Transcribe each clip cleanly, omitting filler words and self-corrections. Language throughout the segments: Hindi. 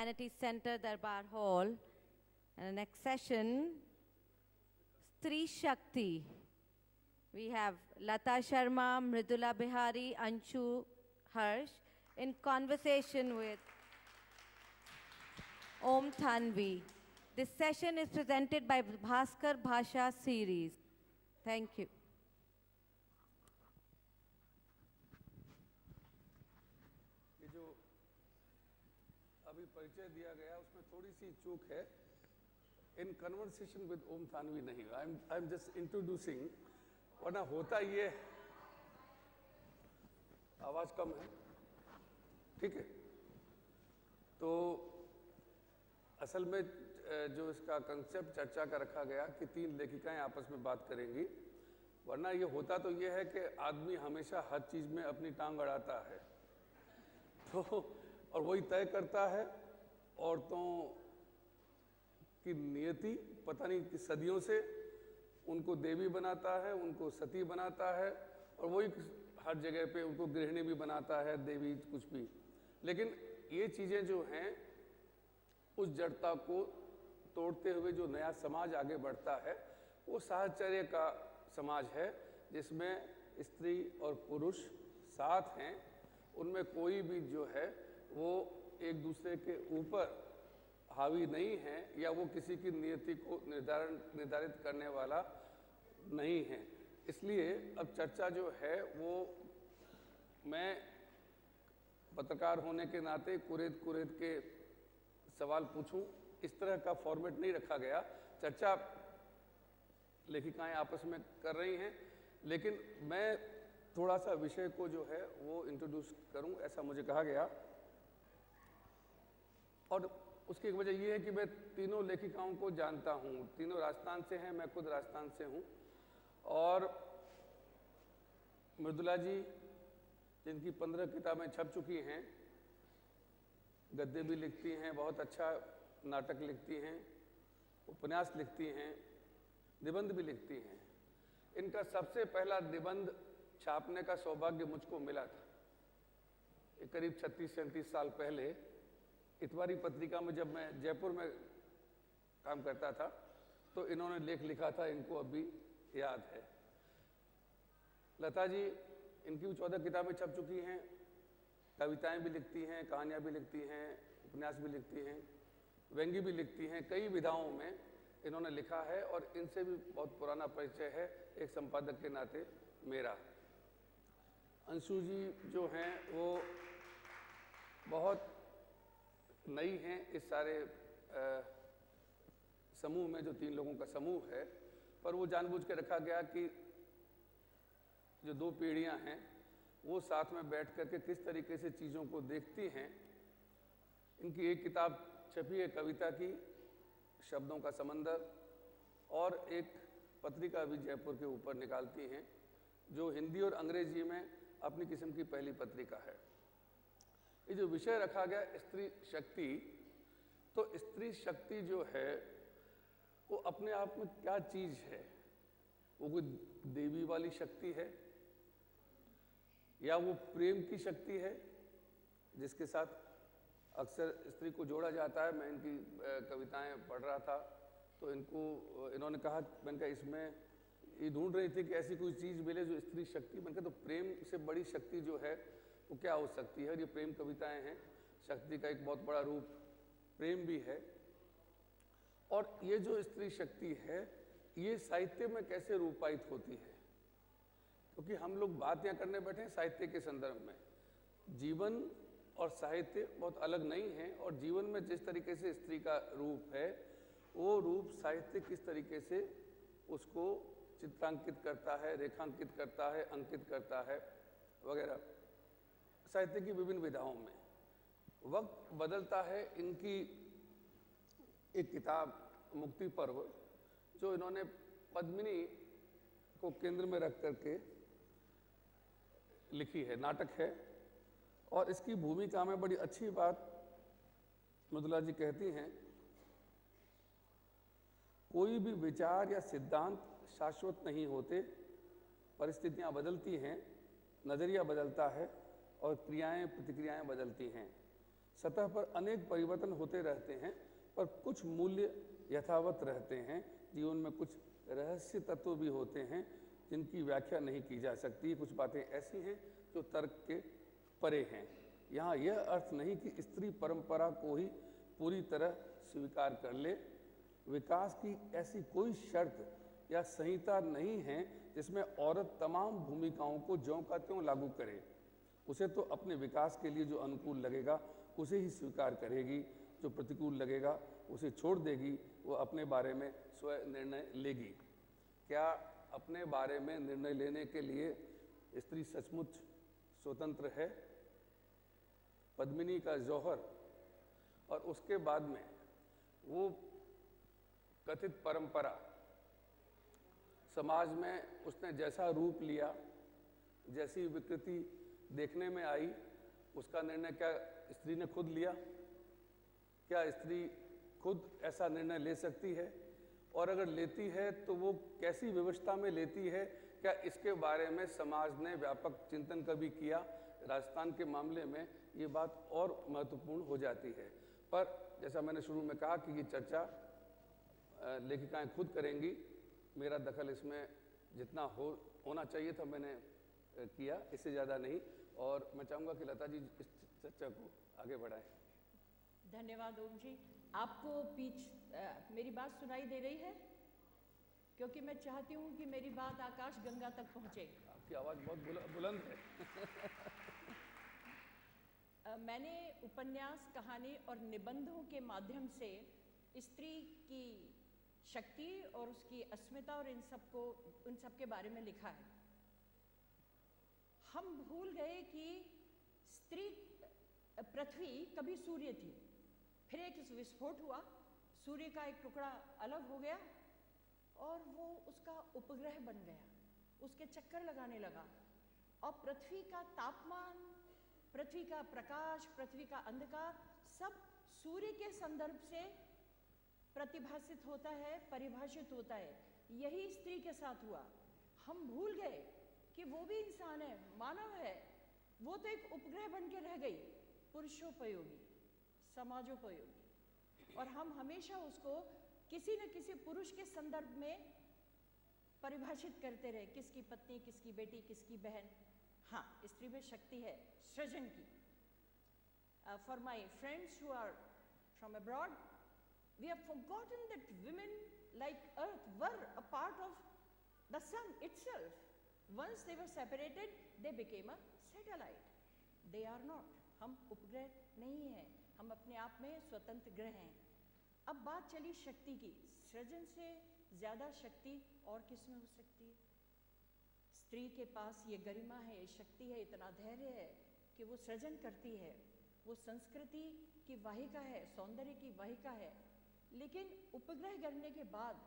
Humanities Center, Darbar Hall. And the next session, Stri Shakti. We have Lata Sharma, Mridula Bihari, Anshu Harsh in conversation with Om Thanvi. This session is presented by Bhaskar Bhasha Series. Thank you. ये जो अभी परिचय दिया गया उसमें थोड़ी सी चूक है. In conversation with Om Thanvi नहीं, आई एम जस्ट इंट्रोड्यूसिंग. वरना होता ये, आवाज कम है, ठीक है. तो असल में जो इसका कंसेप्ट चर्चा का रखा गया कि तीन लेखिकाएं आपस में बात करेंगी, वरना ये होता तो ये है कि आदमी हमेशा हर चीज में अपनी टांग अड़ाता है, तो और वही तय करता है. औरतों की नियति पता नहीं कि सदियों से उनको देवी बनाता है, उनको सती बनाता है, और वही हर जगह पे उनको गृहिणी भी बनाता है, देवी कुछ भी. लेकिन ये चीजें जो हैं उस जड़ता को तोड़ते हुए जो नया समाज आगे बढ़ता है वो साहचर्य का समाज है, जिसमें स्त्री और पुरुष साथ हैं. उनमें कोई भी जो है वो एक दूसरे के ऊपर हावी नहीं है, या वो किसी की नियति को निर्धारित करने वाला नहीं है. इसलिए अब चर्चा जो है वो, मैं पत्रकार होने के नाते कुरेद के सवाल पूछूं, इस तरह का फॉर्मेट नहीं रखा गया. चर्चा लेखिकाएं आपस में कर रही हैं, लेकिन मैं थोड़ा सा विषय को जो है वो इंट्रोड्यूस करूं, ऐसा मुझे कहा गया. और उसकी एक वजह ये है कि मैं तीनों लेखिकाओं को जानता हूं. तीनों राजस्थान से हैं, मैं खुद राजस्थान से हूं. और मृदुला जी, जिनकी 15 किताबें छप चुकी हैं, गद्य भी लिखती हैं, बहुत अच्छा नाटक लिखती हैं, उपन्यास लिखती हैं, निबंध भी लिखती हैं. इनका सबसे पहला निबंध छापने का सौभाग्य मुझको मिला था करीब 36-37 साल पहले. इतवारी पत्रिका में जब मैं जयपुर में काम करता था तो इन्होंने लेख लिखा था, इनको अभी याद है. लता जी, इनकी भी 14 किताबें छप चुकी हैं, कविताएं भी लिखती हैं, कहानियां भी लिखती हैं, उपन्यास भी लिखती हैं, व्यंग्य भी लिखती हैं. कई विधाओं में इन्होंने लिखा है और इनसे भी बहुत पुराना परिचय है एक संपादक के नाते मेरा. अंशु जी जो हैं वो बहुत नई हैं इस सारे समूह में, जो 3 लोगों का समूह है, पर वो जानबूझ के रखा गया कि जो 2 पीढ़ियां हैं वो साथ में बैठ करके किस तरीके से चीज़ों को देखती हैं. इनकी एक किताब छपी है कविता की, शब्दों का समंदर, और एक पत्रिका भी जयपुर के ऊपर निकालती हैं जो हिंदी और अंग्रेजी में अपनी किस्म की पहली पत्रिका है. ये जो विषय रखा गया स्त्री शक्ति, तो स्त्री शक्ति जो है वो अपने आप में क्या चीज है? वो कोई देवी वाली शक्ति है, या वो प्रेम की शक्ति है जिसके साथ अक्सर स्त्री को जोड़ा जाता है. मैं इनकी कविताएं पढ़ रहा था तो इन्होंने कहा, मैंने कहा इसमें ये ढूंढ रही थी कि ऐसी कोई चीज़ मिले जो स्त्री शक्ति. मैंने कहा तो प्रेम से बड़ी शक्ति जो है वो क्या हो सकती है? और ये प्रेम कविताएं हैं, शक्ति का एक बहुत बड़ा रूप प्रेम भी है. और ये जो स्त्री शक्ति है ये साहित्य में कैसे रूपायित होती है? क्योंकि हम लोग बात यहाँ करने बैठे हैं साहित्य के संदर्भ में. जीवन और साहित्य बहुत अलग नहीं है, और जीवन में जिस तरीके से स्त्री का रूप है वो रूप साहित्य किस तरीके से उसको चित्रांकित करता है, रेखांकित करता है, अंकित करता है वगैरह. साहित्य की विभिन्न विधाओं में वक्त बदलता है. इनकी एक किताब मुक्ति पर्व, जो इन्होंने पद्मिनी को केंद्र में रख करके लिखी है, नाटक है. और इसकी भूमिका में बड़ी अच्छी बात मृदुला जी कहती हैं, कोई भी विचार या सिद्धांत शाश्वत नहीं होते, परिस्थितियां बदलती हैं, नजरिया बदलता है और क्रियाएं प्रतिक्रियाएं बदलती हैं. सतह पर अनेक परिवर्तन होते रहते हैं, पर कुछ मूल्य यथावत रहते हैं। जीवन में कुछ रहस्य तत्व भी होते हैं जिनकी व्याख्या नहीं की जा सकती। कुछ बातें ऐसी हैं जो तर्क के परे हैं। यहाँ यह अर्थ नहीं कि स्त्री परंपरा को ही पूरी तरह स्वीकार कर ले। विकास की ऐसी कोई शर्त या संहिता नहीं है जिसमें औरत तमाम भूमिकाओं को ज्यों का त्यों लागू करे। उसे तो अपने विकास के लिए जो अनुकूल लगेगा उसे ही स्वीकार करेगी, जो प्रतिकूल लगेगा उसे छोड़ देगी। वो अपने बारे में स्वयं निर्णय लेगी। क्या अपने बारे में निर्णय लेने के लिए स्त्री सचमुच स्वतंत्र है? पद्मिनी का जौहर और उसके बाद में वो कथित परंपरा, समाज में उसने जैसा रूप लिया, जैसी विकृति देखने में आई, उसका निर्णय क्या स्त्री ने खुद लिया? क्या स्त्री खुद ऐसा निर्णय ले सकती है? और अगर लेती है तो वो कैसी व्यवस्था में लेती है? क्या इसके बारे में समाज ने व्यापक चिंतन कभी किया? राजस्थान के मामले में ये बात और महत्वपूर्ण हो जाती है। पर जैसा मैंने शुरू में कहा कि ये चर्चा लेखिकाएं खुद करेंगी। मेरा दखल इसमें जितना होना चाहिए था मैंने किया, इससे ज़्यादा नहीं। और मैं चाहूँगा कि लता जी इस चर्चा को आगे बढ़ाएं। धन्यवाद ओम जी। आपको मेरी बात सुनाई दे रही है? क्योंकि मैं चाहती हूँ कि मेरी बात आकाश गंगा तक पहुँचे। आपकी आवाज़ बहुत बुलंद है। मैंने उपन्यास, कहानी और निबंधों के माध्यम से स्त्री की शक्ति और उसकी अस्मिता और उन सब के बारे में लिखा है। हम भूल गए कि स्त्री पृथ्वी कभी सूर्य थी, फिर एक विस्फोट हुआ, सूर्य का एक टुकड़ा अलग हो गया और वो उसका उपग्रह बन गया, उसके चक्कर लगाने लगा। और पृथ्वी का तापमान, पृथ्वी का प्रकाश, पृथ्वी का अंधकार सब सूर्य के संदर्भ से प्रतिभाषित होता है, परिभाषित होता है। यही स्त्री के साथ हुआ। हम भूल गए कि वो भी इंसान है, मानव है। वो तो एक उपग्रह बन के रह गई, पुरुषोपयोगी, समाजोपयोगी, और हम हमेशा उसको किसी न किसी पुरुष के संदर्भ में परिभाषित करते रहे। किसकी पत्नी, किसकी बेटी, किसकी बहन। हाँ, स्त्री में शक्ति है सृजन की। For my friends who are from abroad, we have forgotten that women like earth were a part of the sun itself. Once they were separated, they became a satellite. They are not. हम उपग्रह नहीं हैं, हम अपने आप में स्वतंत्र ग्रह हैं। अब बात चली शक्ति की। सृजन से ज्यादा शक्ति और किसमें हो सकती है? स्त्री के पास ये गरिमा है, ये शक्ति है, इतना धैर्य है कि वो सृजन करती है। वो संस्कृति की वाहिका है, सौंदर्य की वाहिका है। लेकिन उपग्रह गिरने के बाद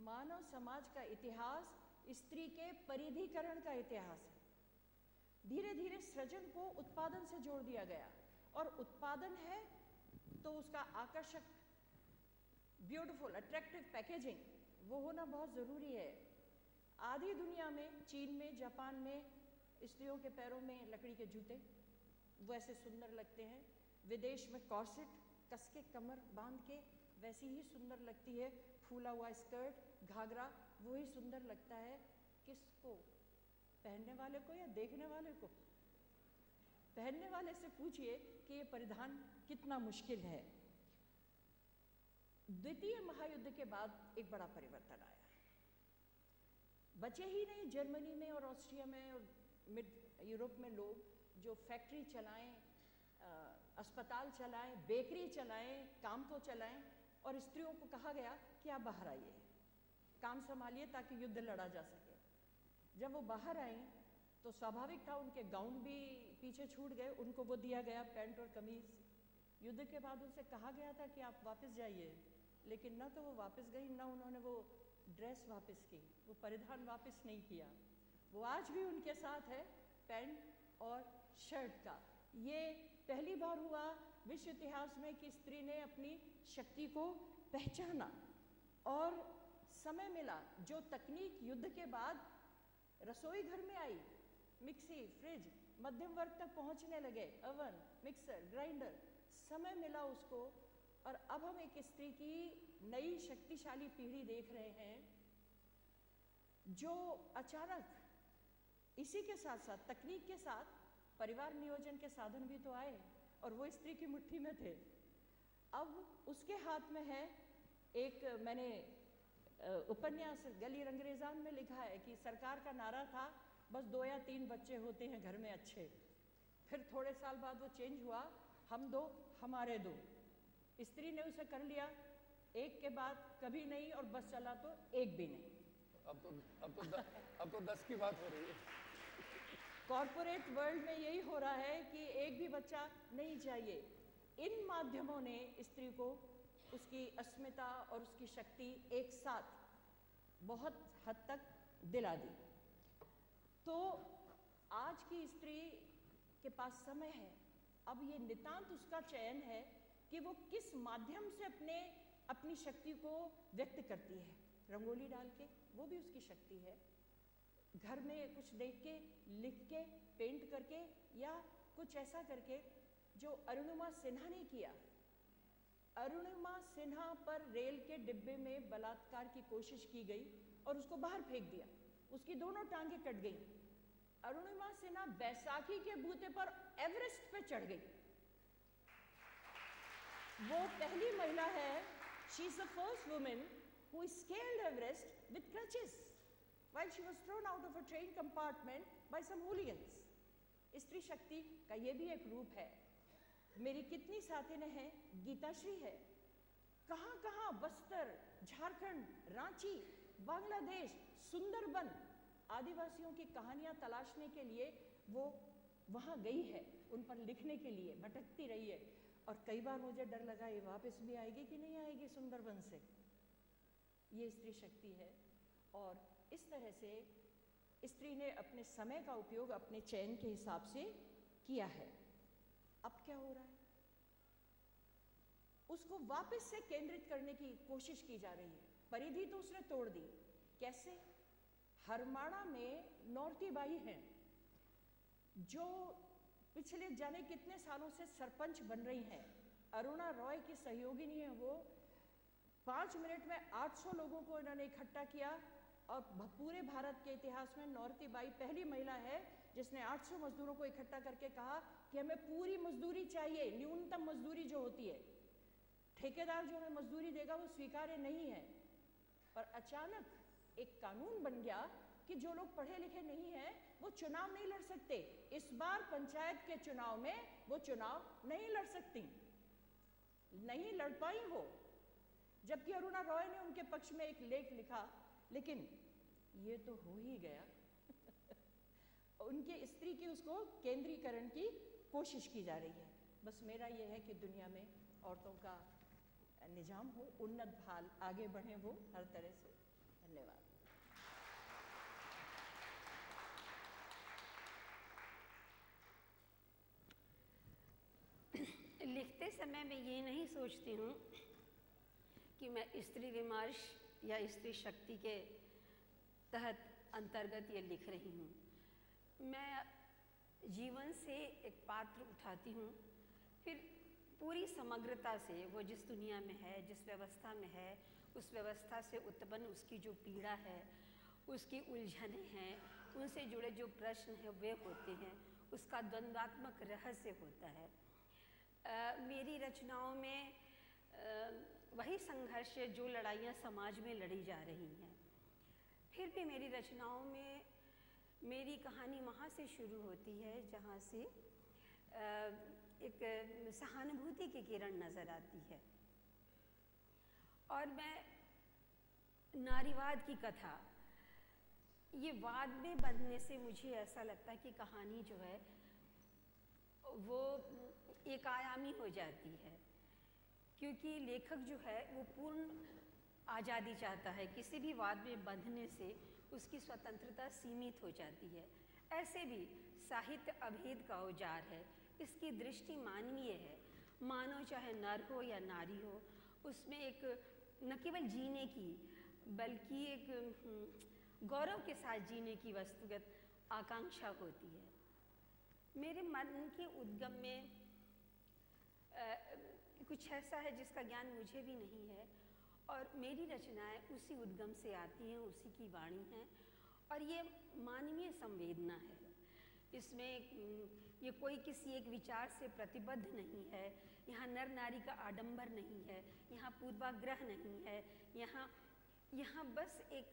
मानव समाज का इतिहास स्त्री के परिधिकरण का इतिहास है। धीरे धीरे सृजन को उत्पादन से जोड़ दिया गया, और उत्पादन है तो उसका आकर्षक, ब्यूटीफुल, अट्रैक्टिव पैकेजिंग वो होना बहुत ज़रूरी है। आधी दुनिया में, चीन में, जापान में, स्त्रियों के पैरों में लकड़ी के जूते वो ऐसे सुंदर लगते हैं। विदेश में कॉर्सेट कस के कमर बांध के वैसी ही सुंदर लगती है। फूला हुआ स्कर्ट, घाघरा वो ही सुंदर लगता है। किसको? पहनने वाले को या देखने वाले को? पहनने वाले से पूछिए कि ये परिधान कितना मुश्किल है। द्वितीय महायुद्ध के बाद एक बड़ा परिवर्तन आया। बचे ही नहीं जर्मनी में और ऑस्ट्रिया में और मिड यूरोप में लोग जो फैक्ट्री चलाएं, अस्पताल चलाएं, बेकरी चलाएं, काम को चलाएं, और स्त्रियों को कहा गया कि आप बाहर आइए, काम संभालिए ताकि युद्ध लड़ा जा सके। जब वो बाहर आई तो स्वाभाविक था उनके गाउन भी पीछे छूट गए, उनको वो दिया गया पैंट और कमीज। युद्ध के बाद उनसे कहा गया था कि आप वापस जाइए, लेकिन न तो वो वापस गई, न उन्होंने वो ड्रेस वापस की, वो परिधान वापस नहीं किया। वो आज भी उनके साथ है, पैंट और शर्ट का। ये पहली बार हुआ विश्व इतिहास में कि स्त्री ने अपनी शक्ति को पहचाना और समय मिला। जो तकनीक युद्ध के बाद रसोई घर में आई, मिक्सी, फ्रिज, मध्यम वर्ग तक पहुंचने लगे, ओवन, मिक्सर, ग्राइंडर, समय मिला उसको, और अब हम एक स्त्री की नई शक्तिशाली पीढ़ी देख रहे हैं जो अचानक इसी के साथ साथ तकनीक के साथ परिवार नियोजन के साधन भी तो आए और वो स्त्री की मुट्ठी में थे। अब उसके हाथ में है एक, मैंने उपन्यास गली रंगरेजान में लिखा है कि सरकार का नारा था बस 2 या 3 बच्चे होते हैं घर में अच्छे, फिर थोड़े साल बाद वो चेंज हुआ, हम 2 हमारे 2। स्त्री ने उसे कर लिया, एक के बाद कभी नहीं, और बस चला तो एक भी नहीं। अब तो 10 की बात हो रही है। कॉर्पोरेट वर्ल्ड में यही हो रहा है कि एक भी बच्चा नहीं चाहिए। इन माध्यमों ने स्त्री को उसकी अस्मिता और उसकी शक्ति एक साथ बहुत हद तक दिला दी। तो आज की स्त्री के पास समय है, अब ये नितांत उसका चयन है कि वो किस माध्यम से अपनी शक्ति को व्यक्त करती है। रंगोली डाल के, वो भी उसकी शक्ति है। घर में कुछ देख के, लिख के, पेंट करके, या कुछ ऐसा करके जो अरुणिमा सिन्हा ने किया। अरुणिमा सिन्हा पर रेल के डिब्बे में बलात्कार की कोशिश की गई और उसको बाहर फेंक दिया, उसकी दोनों टांगें कट गई। अरुणिमा सिन्हा बैसाखी के बूते पर एवरेस्ट पे चढ़ गई। वो पहली महिला है, she is the first women who scaled Everest with crutches while she was thrown out of a train compartment by some hooligans. स्त्री शक्ति का ये भी एक रूप है। मेरी कितनी साथियां हैं, गीताश्री है, कहाँ कहाँ बस्तर, झारखंड, रांची, बांग्लादेश, सुंदरबन, आदिवासियों की कहानियां तलाशने के लिए वो वहाँ गई है, उन पर लिखने के लिए भटकती रही है। और कई बार मुझे डर लगा ये वापस भी आएगी कि नहीं आएगी सुंदरबन से। ये स्त्री शक्ति है। और इस तरह से स्त्री ने अपने समय का उपयोग अपने चयन के हिसाब से किया है। अब क्या हो रहा है, उसको वापस से केंद्रित करने की कोशिश की जा रही है। परिधि तो उसने तोड़ दी। कैसे? हरमाणा में नौरती बाई हैं जो पिछले जाने कितने सालों से सरपंच बन रही हैं। अरुणा रॉय की सहयोगिनी है वो। 5 मिनट में 800 लोगों को इन्होंने इकट्ठा किया और पूरे भारत के इतिहास में नौरती बाई पहली महिला है जिसने 800 मजदूरों को इकट्ठा करके कहा कि हमें पूरी मजदूरी चाहिए, न्यूनतम मजदूरी जो होती है। ठेकेदार जो हमें मजदूरी देगा वो स्वीकार्य नहीं है। और अचानक एक कानून बन गया कि जो लोग पढ़े लिखे नहीं हैं वो चुनाव नहीं लड़ सकते। इस बार पंचायत के चुनाव में वो चुनाव नहीं लड़ सकती, नहीं लड़ पाई वो। जबकि अरुणा रॉय ने उनके पक्ष में एक लेख लिखा, लेकिन ये तो हो ही गया। उनके स्त्री की उसको केंद्रीकरण की कोशिश की जा रही है। बस मेरा ये है कि दुनिया में औरतों का निजाम हो, उन्नत भाल आगे बढ़े वो हर तरह से। धन्यवाद। लिखते समय मैं ये नहीं सोचती हूँ कि मैं स्त्री विमर्श या स्त्री शक्ति के तहत अंतर्गत ये लिख रही हूँ। मैं जीवन से एक पात्र उठाती हूँ, फिर पूरी समग्रता से वो जिस दुनिया में है, जिस व्यवस्था में है, उस व्यवस्था से उत्पन्न उसकी जो पीड़ा है, उसकी उलझनें हैं, उनसे जुड़े जो प्रश्न हैं वे होते हैं, उसका द्वंद्वात्मक रहस्य होता है। मेरी रचनाओं में वही संघर्ष है जो लड़ाइयाँ समाज में लड़ी जा रही हैं। फिर भी मेरी रचनाओं में मेरी कहानी वहाँ से शुरू होती है जहाँ से एक सहानुभूति की किरण नज़र आती है। और मैं नारीवाद की कथा, ये वाद में बंधने से मुझे ऐसा लगता है कि कहानी जो है वो एक आयामी हो जाती है, क्योंकि लेखक जो है वो पूर्ण आज़ादी चाहता है। किसी भी वाद में बंधने से उसकी स्वतंत्रता सीमित हो जाती है। ऐसे भी साहित्य अभेद का औजार है, इसकी दृष्टि मानवीय है। मानव चाहे नर हो या नारी हो, उसमें एक न केवल जीने की बल्कि एक गौरव के साथ जीने की वस्तुगत आकांक्षा होती है। मेरे मन के उद्गम में कुछ ऐसा है जिसका ज्ञान मुझे भी नहीं है, और मेरी रचनाएं उसी उद्गम से आती हैं, उसी की वाणी है, और ये मानवीय संवेदना है। इसमें ये कोई किसी एक विचार से प्रतिबद्ध नहीं है, यहाँ नर नारी का आडंबर नहीं है, यहाँ पूर्वाग्रह नहीं है, यहाँ बस एक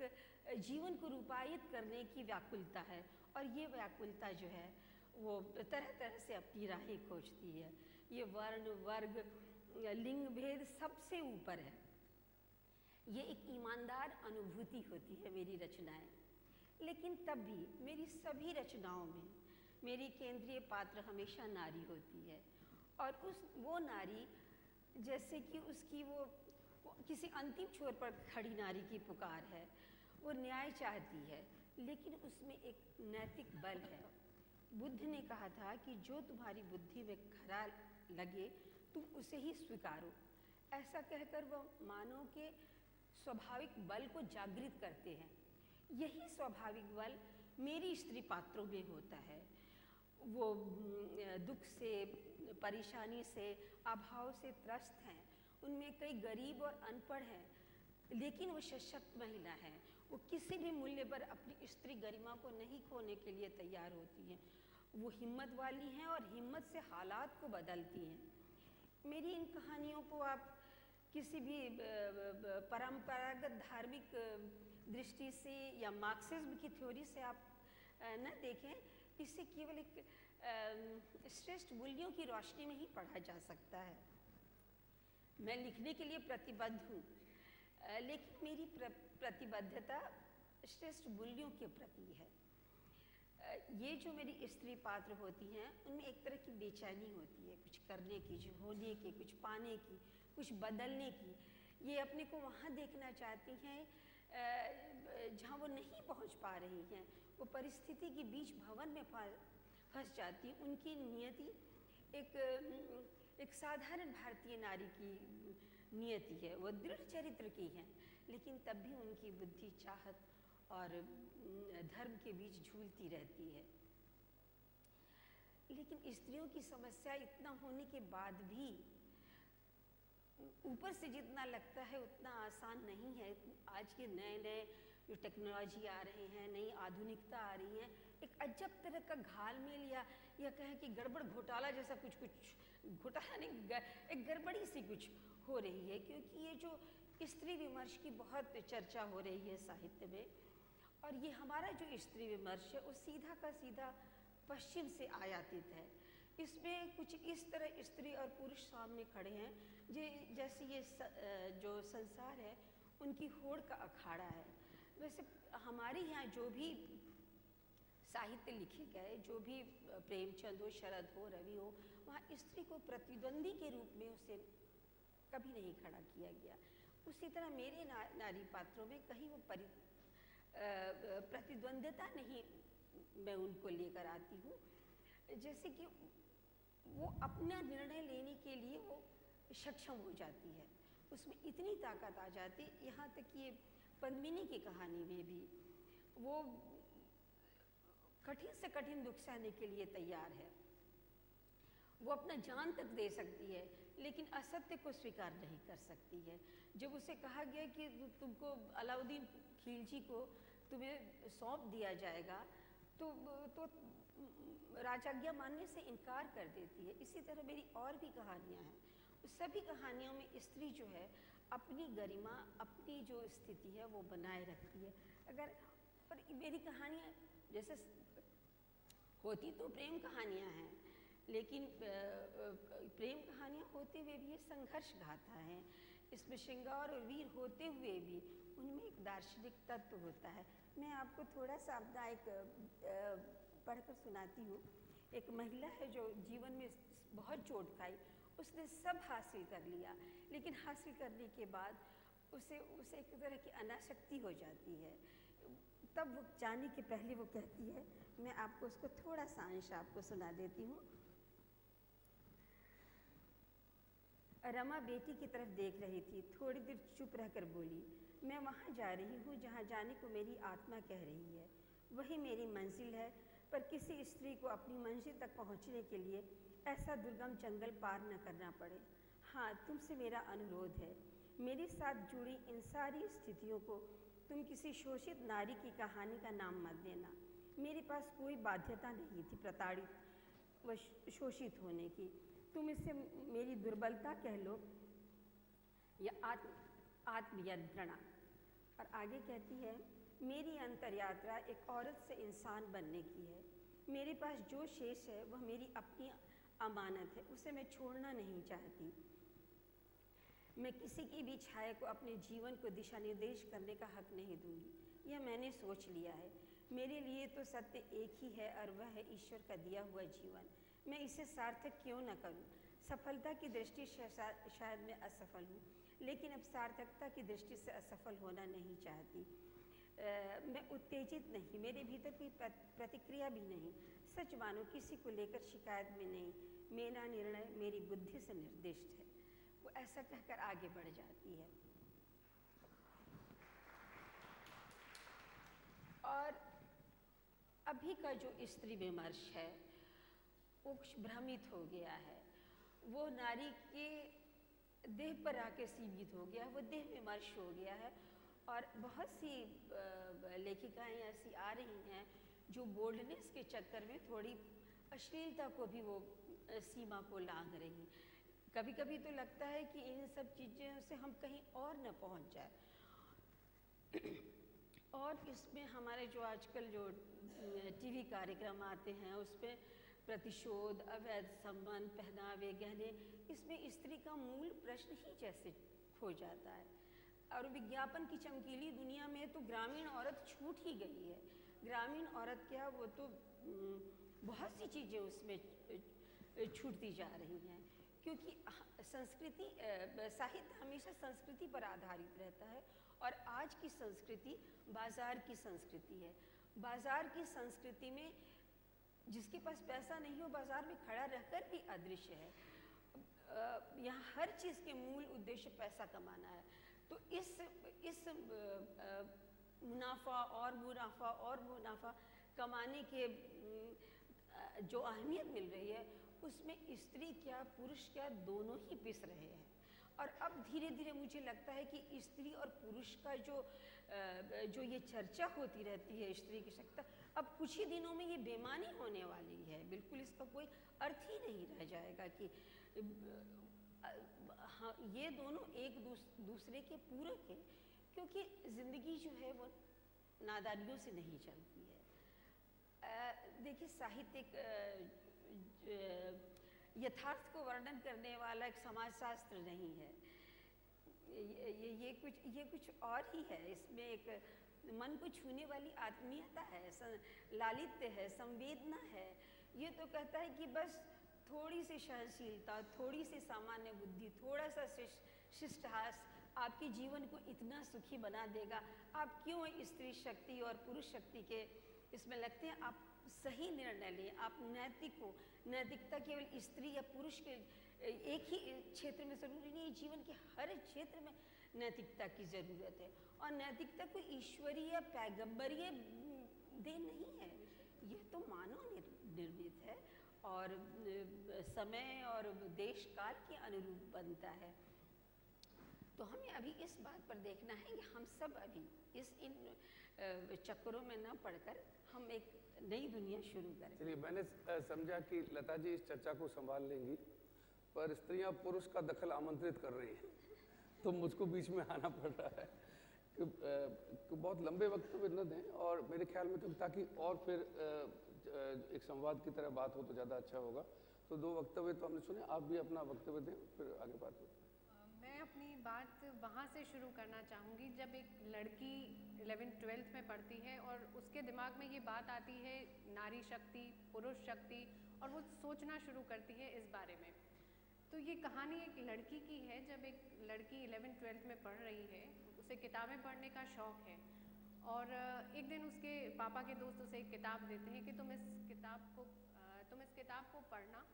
जीवन को रूपायित करने की व्याकुलता है, और ये व्याकुलता जो है वो तरह तरह से अपनी राहें खोजती है। ये वर्ण वर्ग लिंग भेद सबसे ऊपर है। ये एक ईमानदार अनुभूति होती है मेरी रचनाएं, लेकिन तब भी मेरी सभी रचनाओं में मेरी केंद्रीय पात्र हमेशा नारी होती है, और वो नारी जैसे कि उसकी वो किसी अंतिम छोर पर खड़ी नारी की पुकार है। वो न्याय चाहती है, लेकिन उसमें एक नैतिक बल है। बुद्ध ने कहा था कि जो तुम्हारी बुद्धि में खरा लगे तुम उसे ही स्वीकारो। ऐसा कहकर वह मानव के स्वाभाविक बल को जागृत करते हैं। यही स्वाभाविक बल मेरी स्त्री पात्रों में होता है। वो दुख से, परेशानी से, अभाव से त्रस्त हैं। उनमें कई गरीब और अनपढ़ हैं, लेकिन वो सशक्त महिला हैं। वो किसी भी मूल्य पर अपनी स्त्री गरिमा को नहीं खोने के लिए तैयार होती हैं। वो हिम्मत वाली हैं और हिम्मत से हालात को बदलती हैं। मेरी इन कहानियों को आप किसी भी परंपरागत धार्मिक दृष्टि से या मार्क्सिज्म की थ्योरी से आप न देखें। इसे केवल एक श्रेष्ठ मूल्यों की रोशनी में ही पढ़ा जा सकता है। मैं लिखने के लिए प्रतिबद्ध हूँ, लेकिन मेरी प्रतिबद्धता श्रेष्ठ मूल्यों के प्रति है। ये जो मेरी स्त्री पात्र होती हैं, उनमें एक तरह की बेचैनी होती है, कुछ करने की, जो होने की, कुछ पाने की, कुछ बदलने की। ये अपने को वहाँ देखना चाहती हैं जहाँ वो नहीं पहुँच पा रही हैं। वो परिस्थिति के बीच भवन में फंस जाती। उनकी नियति एक साधारण भारतीय नारी की नियति है। वो दृढ़ चरित्र की हैं, लेकिन तब भी उनकी बुद्धि चाहत और धर्म के बीच झूलती रहती है। लेकिन स्त्रियों की समस्या इतना होने के बाद भी ऊपर से जितना लगता है उतना आसान नहीं है। आज के नए नए जो टेक्नोलॉजी आ रहे हैं, नई आधुनिकता आ रही है, एक अजब तरह का घालमेल या कहें कि गड़बड़ घोटाला जैसा कुछ घोटाला नहीं, एक गड़बड़ी सी कुछ हो रही है। क्योंकि ये जो स्त्री विमर्श की बहुत चर्चा हो रही है साहित्य में, और ये हमारा जो स्त्री विमर्श है वो सीधा का सीधा पश्चिम से आयातित है। इसमें कुछ इस तरह स्त्री और पुरुष सामने खड़े हैं जैसे ये जो संसार है उनकी होड़ का अखाड़ा है। वैसे हमारे यहाँ जो भी साहित्य लिखे गए, जो भी प्रेमचंद हो, शरद हो, रवि हो, वहाँ स्त्री को प्रतिद्वंदी के रूप में उसे कभी नहीं खड़ा किया गया। उसी तरह मेरे नारी पात्रों में कहीं वो प्रतिद्वंदिता नहीं मैं उनको लेकर आती हूँ। जैसे कि वो अपना निर्णय लेने के लिए वो सक्षम हो जाती है, उसमें इतनी ताकत आ जाती। यहाँ तक कि पद्मिनी की कहानी में भी वो कठिन से कठिन दुख सहने के लिए तैयार है। वो अपना जान तक दे सकती है, लेकिन असत्य को स्वीकार नहीं कर सकती है। जब उसे कहा गया कि तुमको अलाउद्दीन खिलजी को तुम्हें सौंप दिया जाएगा, तो राजाज्ञा मानने से इनकार कर देती है। इसी तरह मेरी और भी कहानियाँ हैं। उस सभी कहानियों में स्त्री जो है अपनी गरिमा, अपनी जो स्थिति है वो बनाए रखती है। पर मेरी कहानियाँ जैसे होती तो प्रेम कहानियाँ हैं, लेकिन प्रेम कहानियाँ होते हुए भी ये संघर्ष गाथा है। इसमें श्रृंगार और वीर होते हुए भी उनमें एक दार्शनिक तत्व होता है। मैं आपको थोड़ा सा अपना एक पढ़कर सुनाती हूँ। एक महिला है जो जीवन में बहुत चोट खाई, उसने सब हासिल कर लिया, लेकिन हासिल करने के बाद उसे एक तरह की अनासक्ति हो जाती है। तब वो जाने के पहले वो कहती है, मैं आपको उसको थोड़ा सा अंश आपको सुना देती हूँ। रमा बेटी की तरफ देख रही थी, थोड़ी देर चुप रहकर बोली, मैं वहाँ जा रही हूँ जहाँ जाने को मेरी आत्मा कह रही है। वही मेरी मंजिल है, पर किसी स्त्री को अपनी मंजिल तक पहुंचने के लिए ऐसा दुर्गम जंगल पार न करना पड़े। हाँ, तुमसे मेरा अनुरोध है, मेरे साथ जुड़ी इन सारी स्थितियों को तुम किसी शोषित नारी की कहानी का नाम मत देना। मेरे पास कोई बाध्यता नहीं थी प्रताड़ित व शोषित होने की। तुम इसे मेरी दुर्बलता कह लो या आत्मयंत्रणा। और आगे कहती है, मेरी अंतर यात्रा एक औरत से इंसान बनने की है। मेरे पास जो शेष है वह मेरी अपनी अमानत है, उसे मैं छोड़ना नहीं चाहती। मैं किसी की भी छाया को अपने जीवन को दिशा निर्देश करने का हक नहीं दूंगी। यह मैंने सोच लिया है। मेरे लिए तो सत्य एक ही है और वह है ईश्वर का दिया हुआ जीवन। मैं इसे सार्थक क्यों न करूं? सफलता की दृष्टि से शायद मैं असफल हूँ, लेकिन अब सार्थकता की दृष्टि से असफल होना नहीं चाहती। मैं उत्तेजित नहीं, मेरे भीतर कोई प्रतिक्रिया भी नहीं। सच मानो किसी को लेकर शिकायत में नहीं। मेरा निर्णय मेरी बुद्धि से निर्दिष्ट है। वो ऐसा कहकर आगे बढ़ जाती है। और अभी का जो स्त्री विमर्श है वो कुछ भ्रमित हो गया है। वो नारी के देह पर आके सीमित हो गया, वो देह विमर्श हो गया है। और बहुत सी लेखिकाएं ऐसी आ रही हैं जो बोल्डनेस के चक्कर में थोड़ी अश्लीलता को भी वो सीमा को लांघ रही। कभी कभी तो लगता है कि इन सब चीज़ों से हम कहीं और न पहुंच जाए। और इसमें हमारे जो आजकल जो टीवी कार्यक्रम आते हैं उसमें प्रतिशोध, अवैध संबंध, पहनावे, गहने, इसमें स्त्री का मूल प्रश्न ही जैसे खो जाता है। और विज्ञापन की चमकीली दुनिया में तो ग्रामीण औरत छूट ही गई है। ग्रामीण औरत क्या, वो तो बहुत सी चीज़ें उसमें छूटती जा रही हैं, क्योंकि संस्कृति, साहित्य हमेशा संस्कृति पर आधारित रहता है। और आज की संस्कृति बाजार की संस्कृति है। बाजार की संस्कृति में जिसके पास पैसा नहीं हो बाजार में खड़ा रहकर भी अदृश्य है। यहाँ हर चीज़ के मूल उद्देश्य पैसा कमाना है। तो इस मुनाफा और मुनाफा कमाने के जो अहमियत मिल रही है उसमें स्त्री क्या पुरुष क्या दोनों ही पिस रहे हैं। और अब धीरे धीरे मुझे लगता है कि स्त्री और पुरुष का जो ये चर्चा होती रहती है स्त्री की शक्ति, अब कुछ ही दिनों में ये बेमानी होने वाली है। बिल्कुल इसका कोई अर्थ ही नहीं रह जाएगा कि हाँ, ये दोनों एक दूसरे के पूरक हैं, क्योंकि ज़िंदगी जो है वो नादानियों से नहीं चलती है। देखिए, साहित्यिक यथार्थ को वर्णन करने वाला एक समाजशास्त्र नहीं है। ये कुछ और ही है। इसमें एक मन को छूने वाली आत्मीयता है, लालित्य है, संवेदना है। ये तो कहता है कि बस थोड़ी सी सहनशीलता, थोड़ी सी सामान्य बुद्धि, थोड़ा सा शिष्टहास आपके जीवन को इतना सुखी बना देगा। आप क्यों स्त्री शक्ति और पुरुष शक्ति के इसमें लगते हैं? आप सही निर्णय लें, आप नैतिक हो। नैतिकता केवल स्त्री या पुरुष के एक ही क्षेत्र में ज़रूरी नहीं, जीवन के हर क्षेत्र में नैतिकता की ज़रूरत है। और नैतिकता कोई ईश्वरीय या पैगंबरीय देन नहीं है, यह तो मानव निर्मित है और समय और देश काल के अनुरूप बनता है। तो हमें अभी इस बात पर देखना है कि हम सब अभी इन चक्करों में न पड़कर हम एक नई दुनिया शुरू करें। चलिए, मैंने समझा कि लता जी इस चर्चा को संभाल लेंगी, पर स्त्रियां पुरुष का दखल आमंत्रित कर रही हैं, तो मुझको बीच में आना पड़ रहा है कि बहुत लंबे वक्तव्य न दें। और मेरे ख्याल में तो ताकि और फिर एक संवाद की तरह बात हो तो ज़्यादा अच्छा होगा। तो 2 वक्तव्य तो हमने सुने, आप भी अपना वक्तव्य दें, फिर आगे बात हो। मैं अपनी बात वहाँ से शुरू करना चाहूँगी जब एक लड़की 11th-12th में पढ़ती है और उसके दिमाग में ये बात आती है नारी शक्ति, पुरुष शक्ति, और वो सोचना शुरू करती है इस बारे में। तो ये कहानी एक लड़की की है। जब एक लड़की 11th-12th में पढ़ रही है, उसे किताबें पढ़ने का शौक़ है और एक दिन उसके पापा के दोस्त उसे एक किताब देते हैं कि तुम इस किताब को पढ़ना,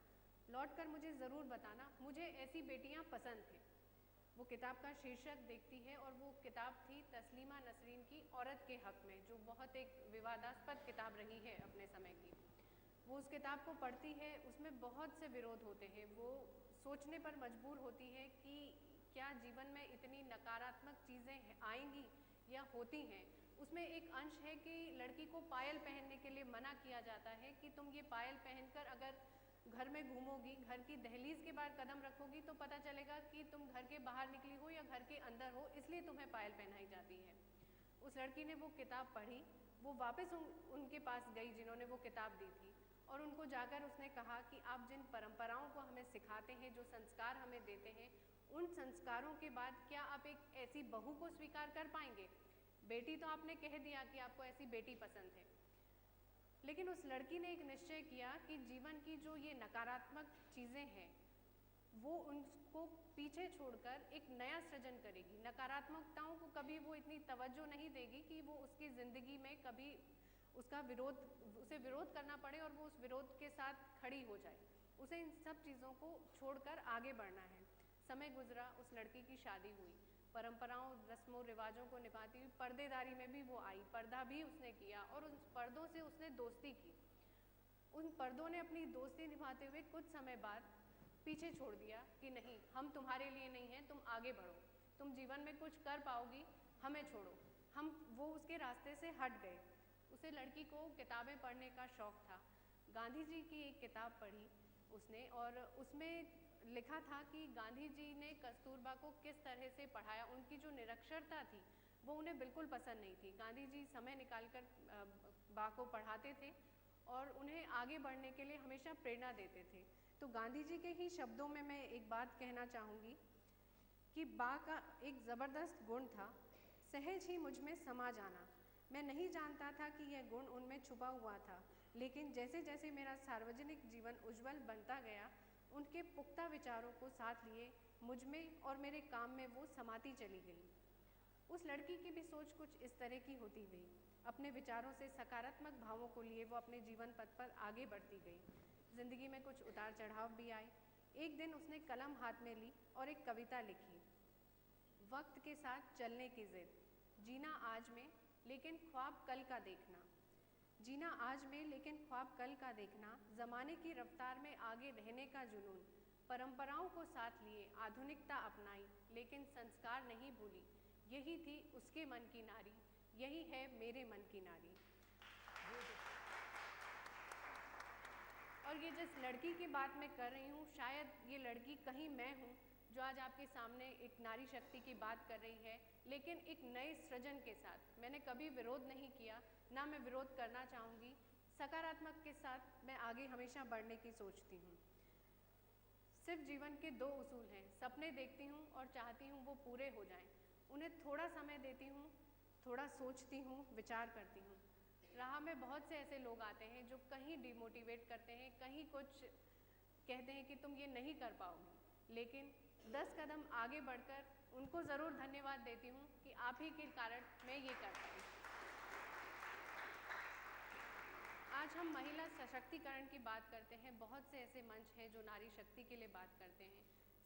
लौट कर मुझे ज़रूर बताना, मुझे ऐसी बेटियाँ पसंद हैं। वो किताब का शीर्षक देखती है और वो किताब थी तस्लीमा नसरीन की औरत के हक में, जो बहुत एक विवादास्पद किताब रही है अपने समय की। वो उस किताब को पढ़ती है, उसमें बहुत से विरोध होते हैं। वो सोचने पर मजबूर होती है कि क्या जीवन में इतनी नकारात्मक चीज़ें आएंगी या होती हैं। उसमें एक अंश है कि लड़की को पायल पहनने के लिए मना किया जाता है कि तुम ये पायल पहनकर अगर घर में घूमोगी, घर की दहलीज के बाहर कदम रखोगी तो पता चलेगा कि तुम घर के बाहर निकली हो या घर के अंदर हो, इसलिए तुम्हें पायल पहनाई जाती है। उस लड़की ने वो किताब पढ़ी, वो वापस उनके पास गई जिन्होंने वो किताब दी थी, और उनको जाकर उसने कहा कि आप जिन परंपराओं को हमें सिखाते हैं, जो संस्कार हमें देते हैं, उन संस्कारों के बाद क्या आप एक ऐसी बहू को स्वीकार कर पाएंगे? बेटी तो आपने कह दिया कि आपको ऐसी बेटी पसंद है, लेकिन उस लड़की ने एक निश्चय किया कि जीवन की जो ये नकारात्मक चीज़ें हैं वो उनको पीछे छोड़कर एक नया सृजन करेगी। नकारात्मकताओं को कभी वो इतनी तवज्जो नहीं देगी कि वो उसकी ज़िंदगी में कभी उसे विरोध करना पड़े और वो उस विरोध के साथ खड़ी हो जाए। उसे इन सब चीज़ों को छोड़कर आगे बढ़ना है। समय गुजरा, उस लड़की की शादी हुई, परंपराओं रस्मों रिवाजों को निभाती हुई पर्देदारी में भी वो आई, पर्दा भी उसने किया और उन पर्दों से उसने दोस्ती की। उन पर्दों ने अपनी दोस्ती निभाते हुए कुछ समय बाद पीछे छोड़ दिया कि नहीं, हम तुम्हारे लिए नहीं हैं, तुम आगे बढ़ो, तुम जीवन में कुछ कर पाओगी, हमें छोड़ो। वो उसके रास्ते से हट गए। उसे लड़की को किताबें पढ़ने का शौक़ था। गांधी जी की एक किताब पढ़ी उसने और उसमें लिखा था कि गांधी जी ने कस्तूरबा को किस तरह से पढ़ाया। उनकी जो निरक्षरता थी वो उन्हें बिल्कुल पसंद नहीं थी। गांधी जी समय निकालकर बा को पढ़ाते थे और उन्हें आगे बढ़ने के लिए हमेशा प्रेरणा देते थे। तो गांधी जी के ही शब्दों में मैं एक बात कहना चाहूँगी कि बा का एक ज़बरदस्त गुण था, सहज ही मुझ में समा जाना। मैं नहीं जानता था कि यह गुण उनमें छुपा हुआ था, लेकिन जैसे जैसे मेरा सार्वजनिक जीवन उज्जवल बनता गया, उनके पुख्ता विचारों को साथ लिए मुझ में और मेरे काम में वो समाती चली गई। उस लड़की की भी सोच कुछ इस तरह की होती गई। अपने विचारों से सकारात्मक भावों को लिए वो अपने जीवन पथ पर आगे बढ़ती गई। जिंदगी में कुछ उतार चढ़ाव भी आए। एक दिन उसने कलम हाथ में ली और एक कविता लिखी, वक्त के साथ चलने की जिद, जीना आज में लेकिन ख्वाब कल का देखना। जीना आज में लेकिन ख्वाब कल का देखना, ज़माने की रफ्तार में आगे रहने का जुनून, परंपराओं को साथ लिए आधुनिकता अपनाई लेकिन संस्कार नहीं भूली। यही थी उसके मन की नारी, यही है मेरे मन की नारी। और ये जिस लड़की की बात मैं कर रही हूँ, शायद ये लड़की कहीं मैं हूँ जो आज आपके सामने एक नारी शक्ति की बात कर रही है, लेकिन एक नए सृजन के साथ। मैंने कभी विरोध नहीं किया, ना मैं विरोध करना चाहूँगी। सकारात्मक के साथ मैं आगे हमेशा बढ़ने की सोचती हूँ। सिर्फ जीवन के दो उसूल हैं, सपने देखती हूँ और चाहती हूँ वो पूरे हो जाएं। उन्हें थोड़ा समय देती हूँ, थोड़ा सोचती हूँ, विचार करती हूँ। राह में बहुत से ऐसे लोग आते हैं जो कहीं डिमोटिवेट करते हैं, कहीं कुछ कहते हैं कि तुम ये नहीं कर पाओगी, लेकिन 10 कदम आगे बढ़कर उनको ज़रूर धन्यवाद देती हूँ कि आप ही के कारण मैं ये कर पाई। आज हम महिला सशक्तिकरण की बात करते हैं। बहुत से ऐसे मंच हैं जो नारी शक्ति के लिए बात करते हैं।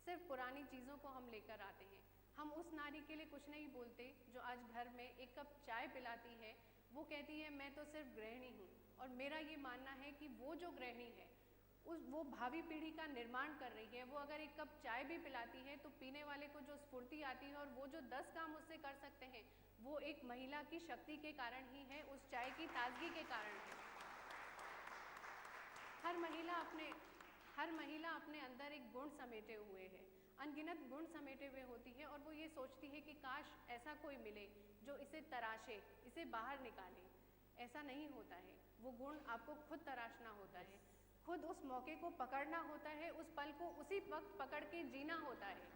सिर्फ पुरानी चीज़ों को हम लेकर आते हैं। हम उस नारी के लिए कुछ नहीं बोलते जो आज घर में एक कप चाय पिलाती है। वो कहती है मैं तो सिर्फ गृहिणी हूँ, और मेरा ये मानना है कि वो जो गृहिणी है वो भावी पीढ़ी का निर्माण कर रही है। वो अगर एक कप चाय भी पिलाती है तो पीने वाले को जो स्फूर्ति आती है और वो जो 10 काम उससे कर सकते हैं, वो एक महिला की शक्ति के कारण ही है, उस चाय की ताजगी के कारण है। हर महिला अपने अंदर एक गुण समेटे हुए है, अनगिनत गुण समेटे हुए होती है, और वो ये सोचती है कि काश ऐसा कोई मिले जो इसे तराशे, इसे बाहर निकाले। ऐसा नहीं होता है। वो गुण आपको खुद तराशना होता है, खुद उस मौके को पकड़ना होता है, उस पल को उसी वक्त पकड़ के जीना होता है।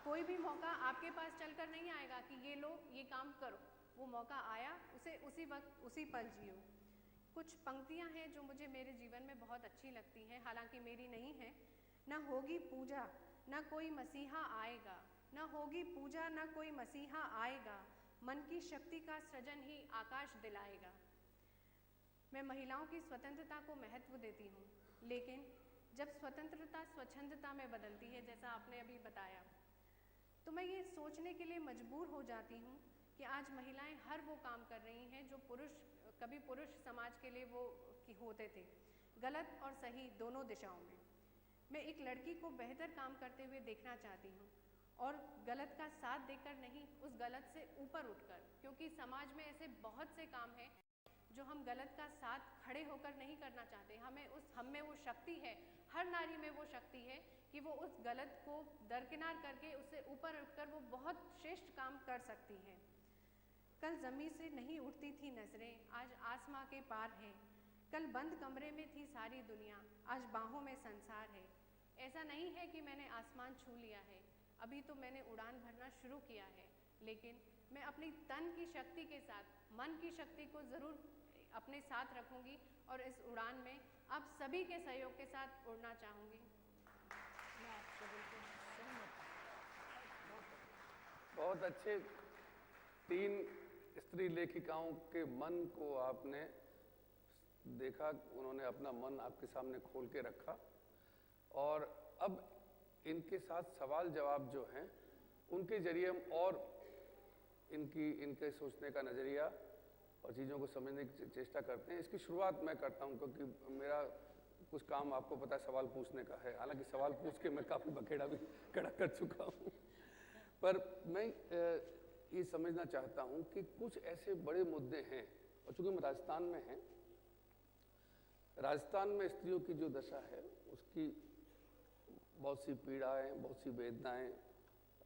कोई भी मौका आपके पास चलकर नहीं आएगा कि ये लो, ये काम करो। वो मौका आया, उसे उसी वक्त उसी पल जियो। कुछ पंक्तियां हैं जो मुझे मेरे जीवन में बहुत अच्छी लगती हैं, हालांकि मेरी नहीं है। न होगी पूजा न कोई मसीहा आएगा, न होगी पूजा न कोई मसीहा आएगा, मन की शक्ति का सृजन ही आकाश दिलाएगा। मैं महिलाओं की स्वतंत्रता को महत्व देती हूँ, लेकिन जब स्वतंत्रता स्वच्छंदता में बदलती है, जैसा आपने अभी बताया, सोचने के लिए मजबूर हो जाती हूँ कि आज महिलाएं हर वो काम कर रही हैं जो कभी पुरुष समाज के लिए वो होते थे, गलत और सही दोनों दिशाओं में। मैं एक लड़की को बेहतर काम करते हुए देखना चाहती हूँ, और गलत का साथ देकर नहीं, उस गलत से ऊपर उठकर, क्योंकि समाज में ऐसे बहुत से काम हैं जो हम गलत का साथ खड़े होकर नहीं करना चाहते। हम में वो शक्ति है, हर नारी में वो शक्ति है कि वो उस गलत को दरकिनार करके उससे ऊपर उठकर वो बहुत श्रेष्ठ काम कर सकती है। कल ज़मीन से नहीं उठती थी नजरें, आज आसमां के पार है। कल बंद कमरे में थी सारी दुनिया, आज बाहों में संसार है। ऐसा नहीं है कि मैंने आसमान छू लिया है, अभी तो मैंने उड़ान भरना शुरू किया है, लेकिन मैं अपनी तन की शक्ति के साथ मन की शक्ति को ज़रूर अपने साथ रखूंगी और इस उड़ान में आप सभी के सहयोग के साथ उड़ना चाहूँगी। मैं आपसे बिल्कुल सहमत हूँ। बहुत अच्छे 3 स्त्री लेखिकाओं के मन को आपने देखा, उन्होंने अपना मन आपके सामने खोल के रखा, और अब इनके साथ सवाल जवाब जो हैं उनके जरिए हम और इनके सोचने का नज़रिया और चीज़ों को समझने की चेष्टा करते हैं। इसकी शुरुआत मैं करता हूं क्योंकि मेरा कुछ काम आपको पता है सवाल पूछने का है, हालांकि सवाल पूछ के मैं काफ़ी बखेड़ा भी खड़ा कर चुका हूं, पर मैं ये समझना चाहता हूं कि कुछ ऐसे बड़े मुद्दे हैं, और चूँकि हम राजस्थान में हैं, राजस्थान में स्त्रियों की जो दशा है उसकी बहुत सी पीड़ाएं, बहुत सी वेदनाएं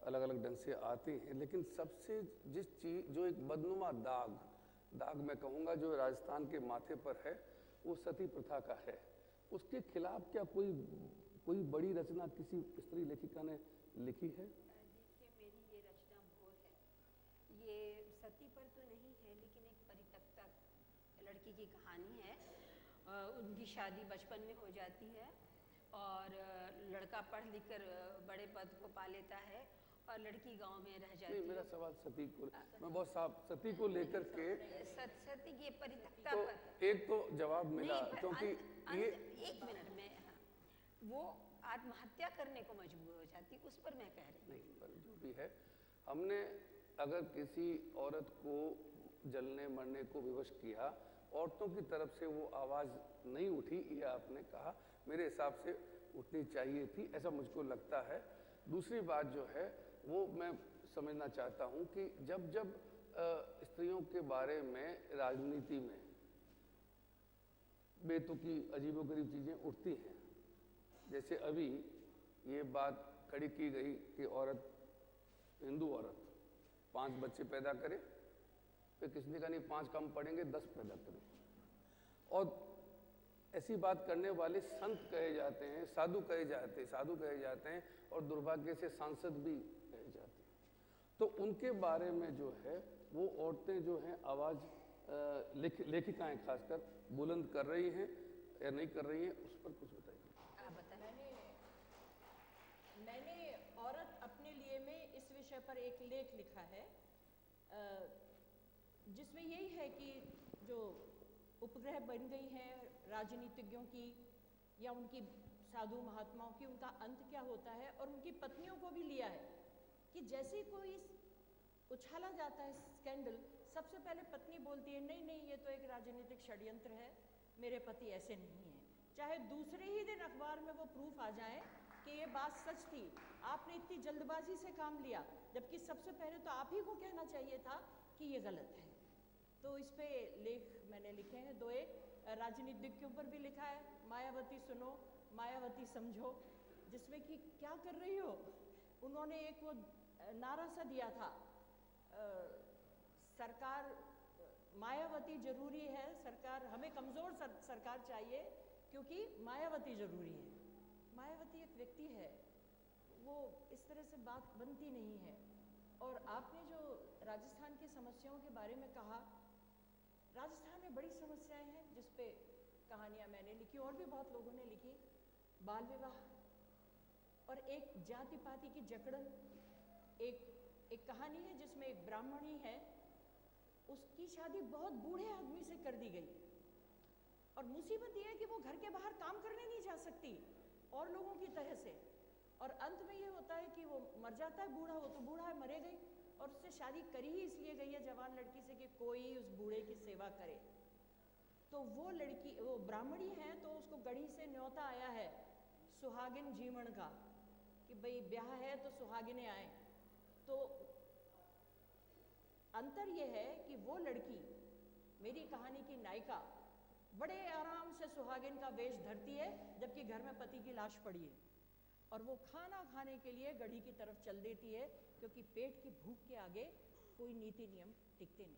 अलग अलग ढंग से आती हैं, लेकिन सबसे जिस चीज़ जो एक बदनुमा दाग मैं कहूँगा जो राजस्थान के माथे पर है, वो सती प्रथा का है। उसके खिलाफ क्या कोई बड़ी रचना किसी स्त्री लेखिका ने लिखी है? देखिए, मेरी ये रचना भोर है, ये सती पर तो नहीं है, लेकिन एक परित्यक्ता लड़की की कहानी है। उनकी शादी बचपन में हो जाती है और लड़का पढ़ लिख कर बड़े पद को पा लेता है और लड़की गांव में रह जाती है। मेरा सवाल सती को, मैं बहुत साफ सती को लेकर के सती की परित्यक्ता तो पर एक तो जवाब मिला, क्योंकि ये एक मिनट में वो आत्महत्या करने को मजबूर हो जाती, उस पर मैं कह रही हूँ। नहीं, पर जो भी है, हमने अगर किसी औरत को जलने मरने को विवश किया, औरतों की तरफ से वो आवाज़ नहीं उठी, ये आपने कहा, मेरे हिसाब से उठनी चाहिए थी, ऐसा मुझको लगता है। दूसरी बात जो है वो मैं समझना चाहता हूँ कि जब स्त्रियों के बारे में राजनीति में बेतुकी अजीबोगरीब चीज़ें उठती हैं, जैसे अभी ये बात खड़ी की गई कि औरत, हिंदू औरत 5 बच्चे पैदा करे, फिर किसी ने कहा नहीं 5 कम पड़ेंगे 10 पैदा करें, और ऐसी बात करने वाले संत कहे जाते हैं, साधु कहे जाते हैं, और दुर्भाग्य से सांसद भी कहे जाते हैं। तो उनके बारे में जो है वो औरतें जो हैं आवाज़ लेखिकाएं खासकर बुलंद कर रही हैं या नहीं कर रही हैं, उस पर कुछ बताइए। मैंने औरत अपने लिए में इस विषय पर एक लेख लिखा है, जिसमें यही है कि जो उपग्रह बन गई हैं राजनीतिज्ञों की या उनकी साधु महात्माओं की, उनका अंत क्या होता है, और उनकी पत्नियों को भी लिया है कि जैसे कोई उछाला जाता है स्कैंडल, सबसे पहले पत्नी बोलती है नहीं नहीं ये तो एक राजनीतिक षड्यंत्र है, मेरे पति ऐसे नहीं हैं, चाहे दूसरे ही दिन अखबार में वो प्रूफ आ जाए कि ये बात सच थी, आपने इतनी जल्दबाजी से काम लिया, जबकि सबसे पहले तो आप ही को कहना चाहिए था कि ये गलत है। तो इस पे लेख मैंने लिखे हैं 2-1, राजनीतिज्ञों पर भी लिखा है, मायावती सुनो, मायावती समझो, जिसमें कि क्या कर रही हो। उन्होंने एक वो नारा सा दिया था, सरकार मायावती जरूरी है, सरकार हमें कमज़ोर सरकार चाहिए क्योंकि मायावती जरूरी है। मायावती एक व्यक्ति है, वो इस तरह से बात बनती नहीं है। और आपने जो राजस्थान की समस्याओं के बारे में कहा, राजस्थान में बड़ी समस्याएं हैं जिस पे कहानियां मैंने लिखी और भी बहुत लोगों ने लिखी, बाल विवाह और एक जाति पाति की जकड़न। एक कहानी है जिसमें एक ब्राह्मणी है, उसकी शादी बहुत बूढ़े आदमी से कर दी गई, और मुसीबत यह है कि वो घर के बाहर काम करने नहीं जा सकती और लोगों की तरह से, और अंत में ये होता है कि वो मर जाता है बूढ़ा, वो तो बूढ़ा है, मरेगा ही, और उससे शादी करी ही इसलिए गई है जवान लड़की से कि कोई उस बूढ़े की सेवा करे। तो वो लड़की, वो ब्राह्मणी है, तो उसको गढ़ी से न्योता आया है सुहागिन जीवन का कि भाई ब्याह है तो सुहागिने आए। तो अंतर ये है कि वो लड़की, मेरी कहानी की नायिका, बड़े आराम से सुहागिन का वेश धरती है जबकि घर में पति की लाश पड़ी है, और वो खाना खाने के लिए गढ़ी की तरफ चल देती है क्योंकि पेट की भूख के आगे कोई नीति नियम टिकते नहीं।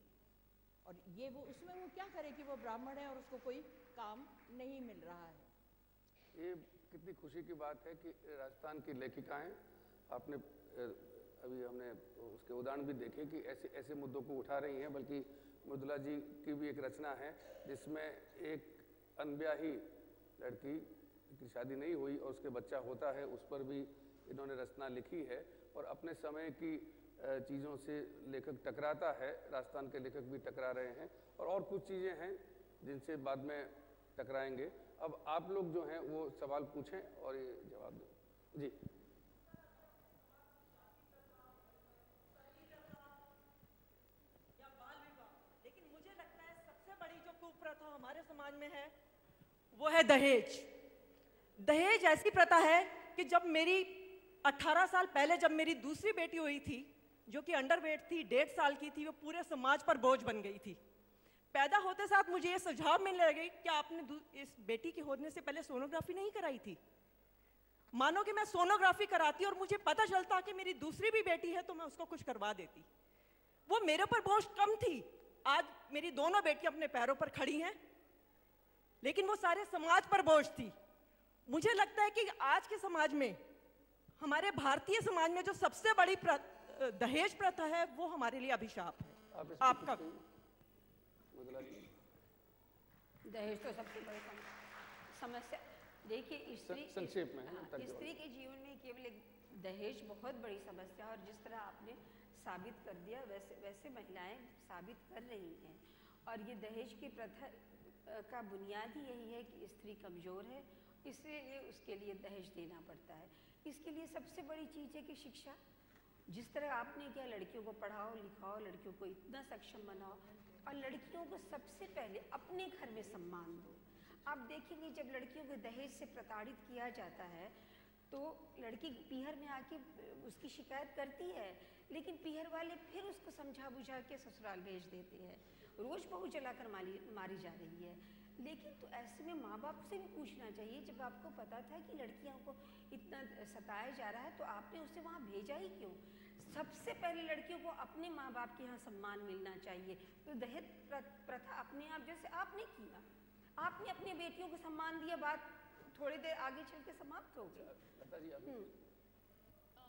और ये वो उसमें वो क्या करे कि वो ब्राह्मण है और उसको कोई काम नहीं मिल रहा है। ये कितनी खुशी की बात है कि राजस्थान की लेखिकाएं, आपने अभी हमने उसके उदाहरण भी देखे कि ऐसे ऐसे मुद्दों को उठा रही हैं। बल्कि मृदुला जी की भी एक रचना है जिसमें एक अनब्याही लड़की की शादी नहीं हुई और उसके बच्चा होता है, उस पर भी इन्होंने रचना लिखी है। और अपने समय की चीज़ों से लेखक टकराता है, राजस्थान के लेखक भी टकरा रहे हैं, और कुछ चीज़ें हैं जिनसे बाद में टकराएंगे। अब आप लोग जो हैं वो सवाल पूछें और ये जवाब दें। जी। लेकिन मुझे लगता है सबसे बड़ी जो कुप्रथा हमारे समाज में है वो है दहेज। दहेज ऐसी प्रथा है कि जब मेरी 18 साल पहले जब मेरी दूसरी बेटी हुई थी, जो कि अंडरवेट थी, 1.5 साल की थी, वो पूरे समाज पर बोझ बन गई थी। पैदा होते साथ मुझे ये सुझाव मिलने लगे कि आपने इस बेटी के होने से पहले सोनोग्राफी नहीं कराई थी। मानो कि मैं सोनोग्राफी कराती और मुझे पता चलता कि मेरी दूसरी भी बेटी है तो मैं उसको कुछ करवा देती। वो मेरे पर बोझ कम थी। आज मेरी दोनों बेटियां अपने पैरों पर खड़ी हैं, लेकिन वो सारे समाज पर बोझ थी। मुझे लगता है कि आज के समाज में, हमारे भारतीय समाज में जो सबसे बड़ी दहेज प्रथा है वो हमारे लिए अभिशाप है। आपका दहेज तो सबसे बड़ी समस्या। देखिए, संक्षेप में स्त्री के जीवन में केवल एक दहेज बहुत बड़ी समस्या, और जिस तरह आपने साबित कर दिया वैसे महिलाएं साबित कर रही हैं। और ये दहेज की प्रथा का बुनियाद ही यही है कि स्त्री कमज़ोर है, इसलिए उसके लिए दहेज देना पड़ता है। इसके लिए सबसे बड़ी चीज़ है कि शिक्षा। जिस तरह आपने किया, लड़कियों को पढ़ाओ लिखाओ, लड़कियों को इतना सक्षम बनाओ, और लड़कियों को सबसे पहले अपने घर में सम्मान दो। आप देखेंगे जब लड़कियों को दहेज से प्रताड़ित किया जाता है तो लड़की पीहर में आके उसकी शिकायत करती है, लेकिन पीहर वाले फिर उसको समझा बुझा के ससुराल भेज देते हैं। रोज बहू जलाकर मारी जा रही है। लेकिन तो ऐसे में माँ बाप से भी पूछना चाहिए, जब आपको पता था कि लड़कियों को इतना सताया जा रहा है तो आपने उसे वहाँ भेजा ही क्यों? सबसे पहले लड़कियों को अपने माँ बाप के यहाँ सम्मान मिलना चाहिए। तो दहेज प्रथा अपने आप, जैसे आपने किया, आपने अपनी बेटियों को सम्मान दिया, बात थोड़ी देर आगे चल के समाप्त हो गई।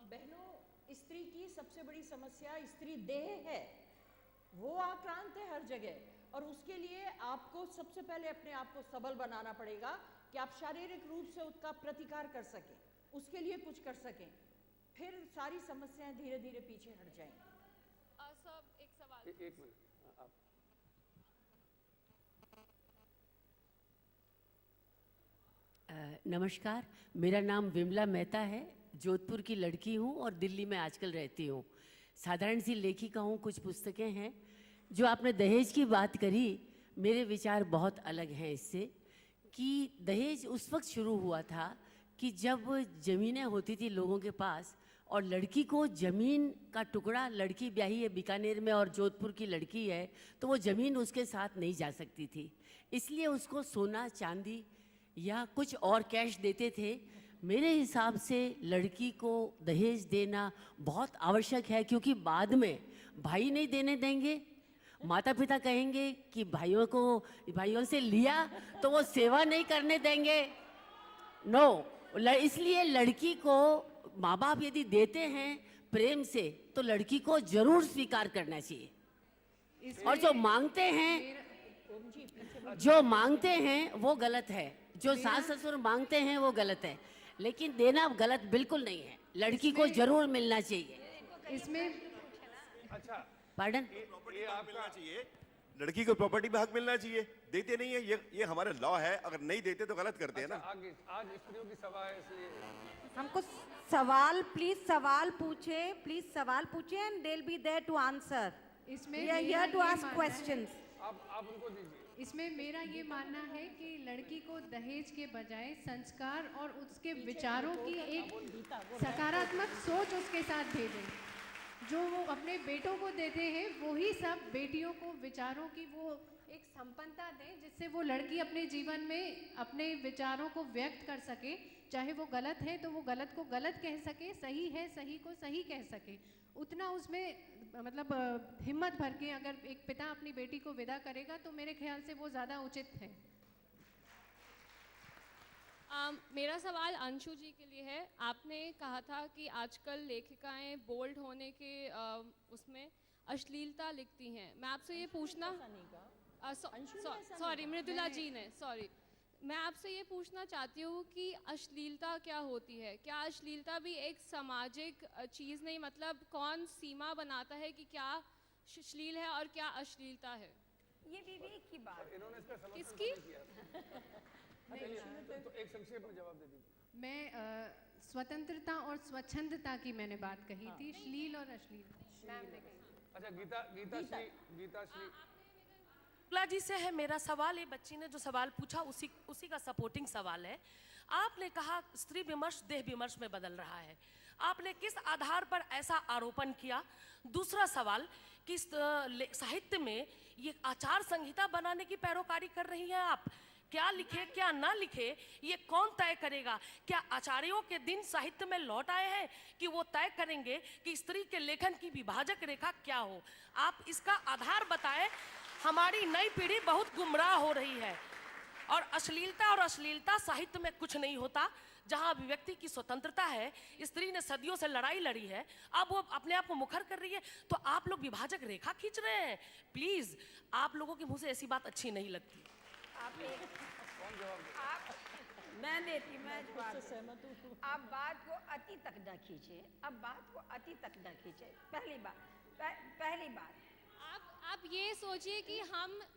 बहनों, स्त्री की सबसे बड़ी समस्या स्त्री देह है, वो आक्रांत है हर जगह, और उसके लिए आपको सबसे पहले अपने आप को सबल बनाना पड़ेगा कि आप शारीरिक रूप से उसका प्रतिकार कर सकें, उसके लिए कुछ कर सकें, फिर सारी समस्याएं धीरे धीरे पीछे हट जाएंगी। सब एक सवाल। एक मिनट, आप नमस्कार, मेरा नाम विमला मेहता है, जोधपुर की लड़की हूँ और दिल्ली में आजकल रहती हूँ। साधारण सी लेखिका हूँ, कुछ पुस्तकें हैं। जो आपने दहेज की बात करी, मेरे विचार बहुत अलग हैं इससे, कि दहेज उस वक्त शुरू हुआ था कि जब ज़मीनें होती थी लोगों के पास, और लड़की को ज़मीन का टुकड़ा, लड़की ब्याही है बीकानेर में और जोधपुर की लड़की है, तो वो ज़मीन उसके साथ नहीं जा सकती थी, इसलिए उसको सोना चांदी या कुछ और कैश देते थे। मेरे हिसाब से लड़की को दहेज देना बहुत आवश्यक है, क्योंकि बाद में भाई नहीं देने देंगे, माता पिता कहेंगे कि भाइयों से लिया तो वो सेवा नहीं करने देंगे। इसलिए लड़की को माँ बाप यदि देते हैं प्रेम से तो लड़की को जरूर स्वीकार करना चाहिए, और जो मांगते हैं वो गलत है, जो सास ससुर मांगते हैं वो गलत है, लेकिन देना गलत बिल्कुल नहीं है, लड़की को जरूर मिलना चाहिए। इसमें अच्छा, पार्डन, ये आपका लड़की को प्रॉपर्टी में हक मिलना चाहिए, देते नहीं है, ये हमारा लॉ है, अगर नहीं देते तो गलत करते हैं ना। आगे आज स्त्रियों की सभा है इसलिए हमको सवाल प्लीज सवाल पूछे and they will be there to answer. इसमें वी आर मेरा हियर टू ये आस्क मानना है- क्वेश्चंस। आप उनको दीजिए। इसमें मेरा ये मानना है कि लड़की को दहेज के बजाय संस्कार और उसके विचारों की एक सकारात्मक सोच उसके साथ भेजें। जो वो अपने बेटों को देते हैं वही सब बेटियों को विचारों की वो एक संपन्नता दें, जिससे वो लड़की अपने जीवन में अपने विचारों को व्यक्त कर सके। चाहे वो गलत है तो वो गलत को गलत कह सके, सही है सही को सही कह सके। उतना उसमें मतलब हिम्मत भर के अगर एक पिता अपनी बेटी को विदा करेगा तो मेरे ख्याल से वो ज़्यादा उचित है। मेरा सवाल अंशु जी के लिए है। आपने कहा था कि आजकल लेखिकाएं बोल्ड होने के उसमें अश्लीलता लिखती हैं। मैं आपसे ये पूछना सॉरी मृदुला जी ने सॉरी मैं आपसे ये पूछना चाहती हूँ कि अश्लीलता क्या होती है? क्या अश्लीलता भी एक सामाजिक चीज़ नहीं, मतलब कौन सीमा बनाता है कि क्या अश्लील है और क्या अश्लीलता है? ये विवेक की बात इन्होंने इसका समर्थन किसकी? नहीं किया। तो एक संक्षेप में जवाब दे दीजिए। मैं स्वतंत्रता और स्वच्छंदता की मैंने बात कही थी, श्लील और अश्लील मैम ने कही। अच्छा गीता श्री शुक्ला जी से है मेरा सवाल। ये बच्ची ने जो सवाल पूछा उसी का सपोर्टिंग सवाल है। आपने कहा स्त्री विमर्श देह विमर्श में बदल रहा है, आपने किस आधार पर ऐसा आरोपण किया? दूसरा सवाल कि साहित्य में ये आचार संहिता बनाने की पैरोकारी कर रही हैं आप। क्या लिखे क्या ना लिखे ये कौन तय करेगा? क्या आचार्यों के दिन साहित्य में लौट आए हैं कि वो तय करेंगे कि स्त्री के लेखन की विभाजक रेखा क्या हो? आप इसका आधार बताएं। हमारी नई पीढ़ी बहुत गुमराह हो रही है। और अश्लीलता साहित्य में कुछ नहीं होता। जहां अभिव्यक्ति की स्वतंत्रता है, स्त्री ने सदियों से लड़ाई लड़ी है, अब वो अपने आप को मुखर कर रही है, तो आप लोग विभाजक रेखा खींच रहे हैं। प्लीज, आप लोगों के मुंह से ऐसी बात अच्छी नहीं लगती। मैं देती मैं जवाब। आप बात को अति तक न खींचे, अब बात को अति तक न खींचे। पहली बात आप ये सोचिए कि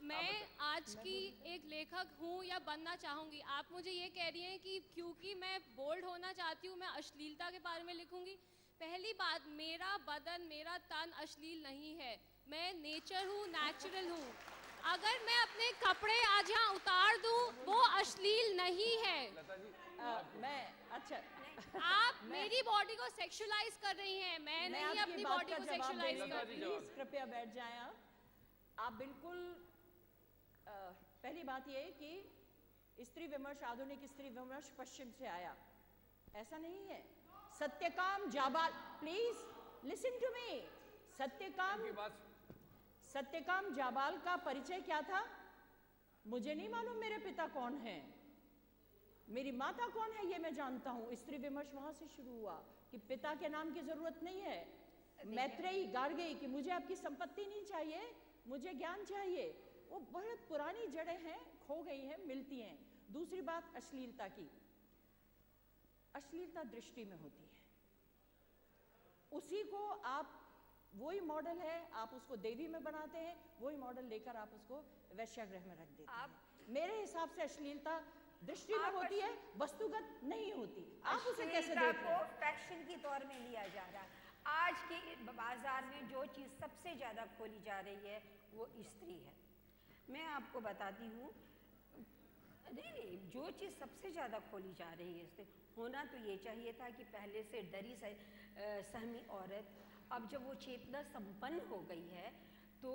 मैं आज की एक लेखक हूँ या बनना चाहूँगी। आप मुझे ये कह रही हैं कि क्योंकि मैं बोल्ड होना चाहती हूँ मैं अश्लीलता के बारे में लिखूँगी। पहली बात, मेरा बदन मेरा तन अश्लील नहीं है। मैं नेचर हूँ, नेचुरल हूँ। अगर मैं अपने कपड़े आज यहाँ उतार दूँ वो अश्लील नहीं है। आप मेरी बॉडी को सेक्सुअलाइज कर रही हैं, मैं नहीं अपनी बॉडी को सेक्सुअलाइज कर रही हूँ। प्लीज कृपया बैठ जाएं। आप बिल्कुल पहली बात ये कि स्त्री विमर्श, आधुनिक स्त्री विमर्श पश्चिम से आया, ऐसा नहीं है। Satyakam Jabala, please listen to me. Satyakam Jabala का परिचय क्या था? मुझे नहीं मालूम मेरे पिता कौन है, मेरी माता कौन है, ये मैं जानता हूँ। स्त्री विमर्श वहां से शुरू हुआ कि पिता के नाम की जरूरत नहीं है। मैत्रेयी, गार्गेयी कि मुझे आपकी संपत्ति नहीं चाहिए, मुझे ज्ञान चाहिए। वो बहुत पुरानी जड़ें हैं, खो गई हैं, मिलती हैं। दूसरी बात अश्लीलता की, अश्लीलता दृष्टि में होती है। उसी को आप, वही मॉडल है, आप उसको देवी में बनाते हैं, वही मॉडल लेकर आप उसको वैश्यागृह में रख देते हैं। मेरे हिसाब से अश्लीलता दृष्टि में होती है, वस्तुगत नहीं होती। आप उसे कैसे देखते हैं? फैशन के तौर में लिया जा रहा है। आज के बाजार में जो चीज़ सबसे ज़्यादा खोली जा रही है वो स्त्री है। मैं आपको बताती हूँ, नहीं, जो चीज़ सबसे ज़्यादा खोली जा रही है स्त्री, होना तो ये चाहिए था कि पहले से डरी सहमी औरत, अब जब वो चेतना संपन्न हो गई है तो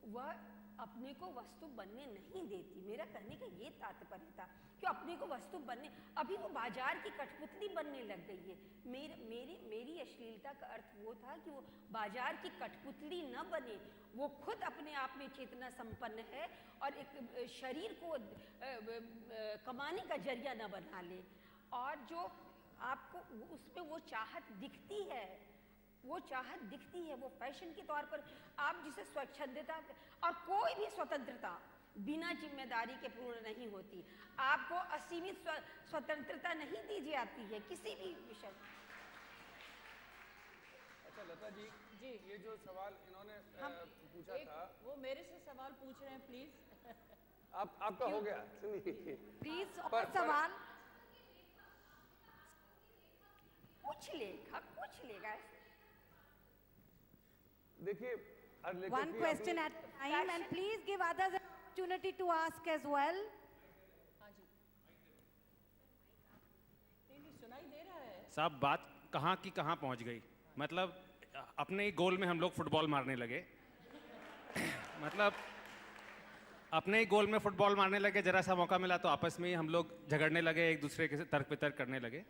वह अपने को वस्तु बनने नहीं देती। मेरा कहने का ये तात्पर्य था कि अपने को वस्तु बनने, अभी वो बाजार की कठपुतली बनने लग गई है। मेरी अश्लीलता का अर्थ वो था कि वो बाजार की कठपुतली न बने, वो खुद अपने आप में चेतना संपन्न है और एक शरीर को कमाने का जरिया न बना ले। और जो आपको उसमें वो चाहत दिखती है, वो चाहत दिखती है, वो फैशन के तौर पर आप जिसे स्वच्छंदता, और कोई भी स्वतंत्रता बिना जिम्मेदारी के पूर्ण नहीं होती। आपको असीमित स्वतंत्रता नहीं दी जाती है किसी भी विषय। अच्छा लता जी जी। ये जो सवाल इन्होंने पूछा था, वो मेरे से सवाल पूछ रहे हैं, प्लीज। आपका हो गया, सुनिए प्लीज और सवाल कुछ लेगा देखिए हर लेखक one की question अपनी- at a time and please give others an opportunity to ask as well. हाँ जी। नहीं, सुनाई दे रहा है। साहब बात कहाँ की कहाँ पहुँच गई। मतलब अपने ही गोल में हम लोग फुटबॉल मारने लगे मतलब अपने ही गोल में फुटबॉल मारने लगे, जरा सा मौका मिला तो आपस में ही हम लोग झगड़ने लगे, एक दूसरे के तर्क वितर्क करने लगे।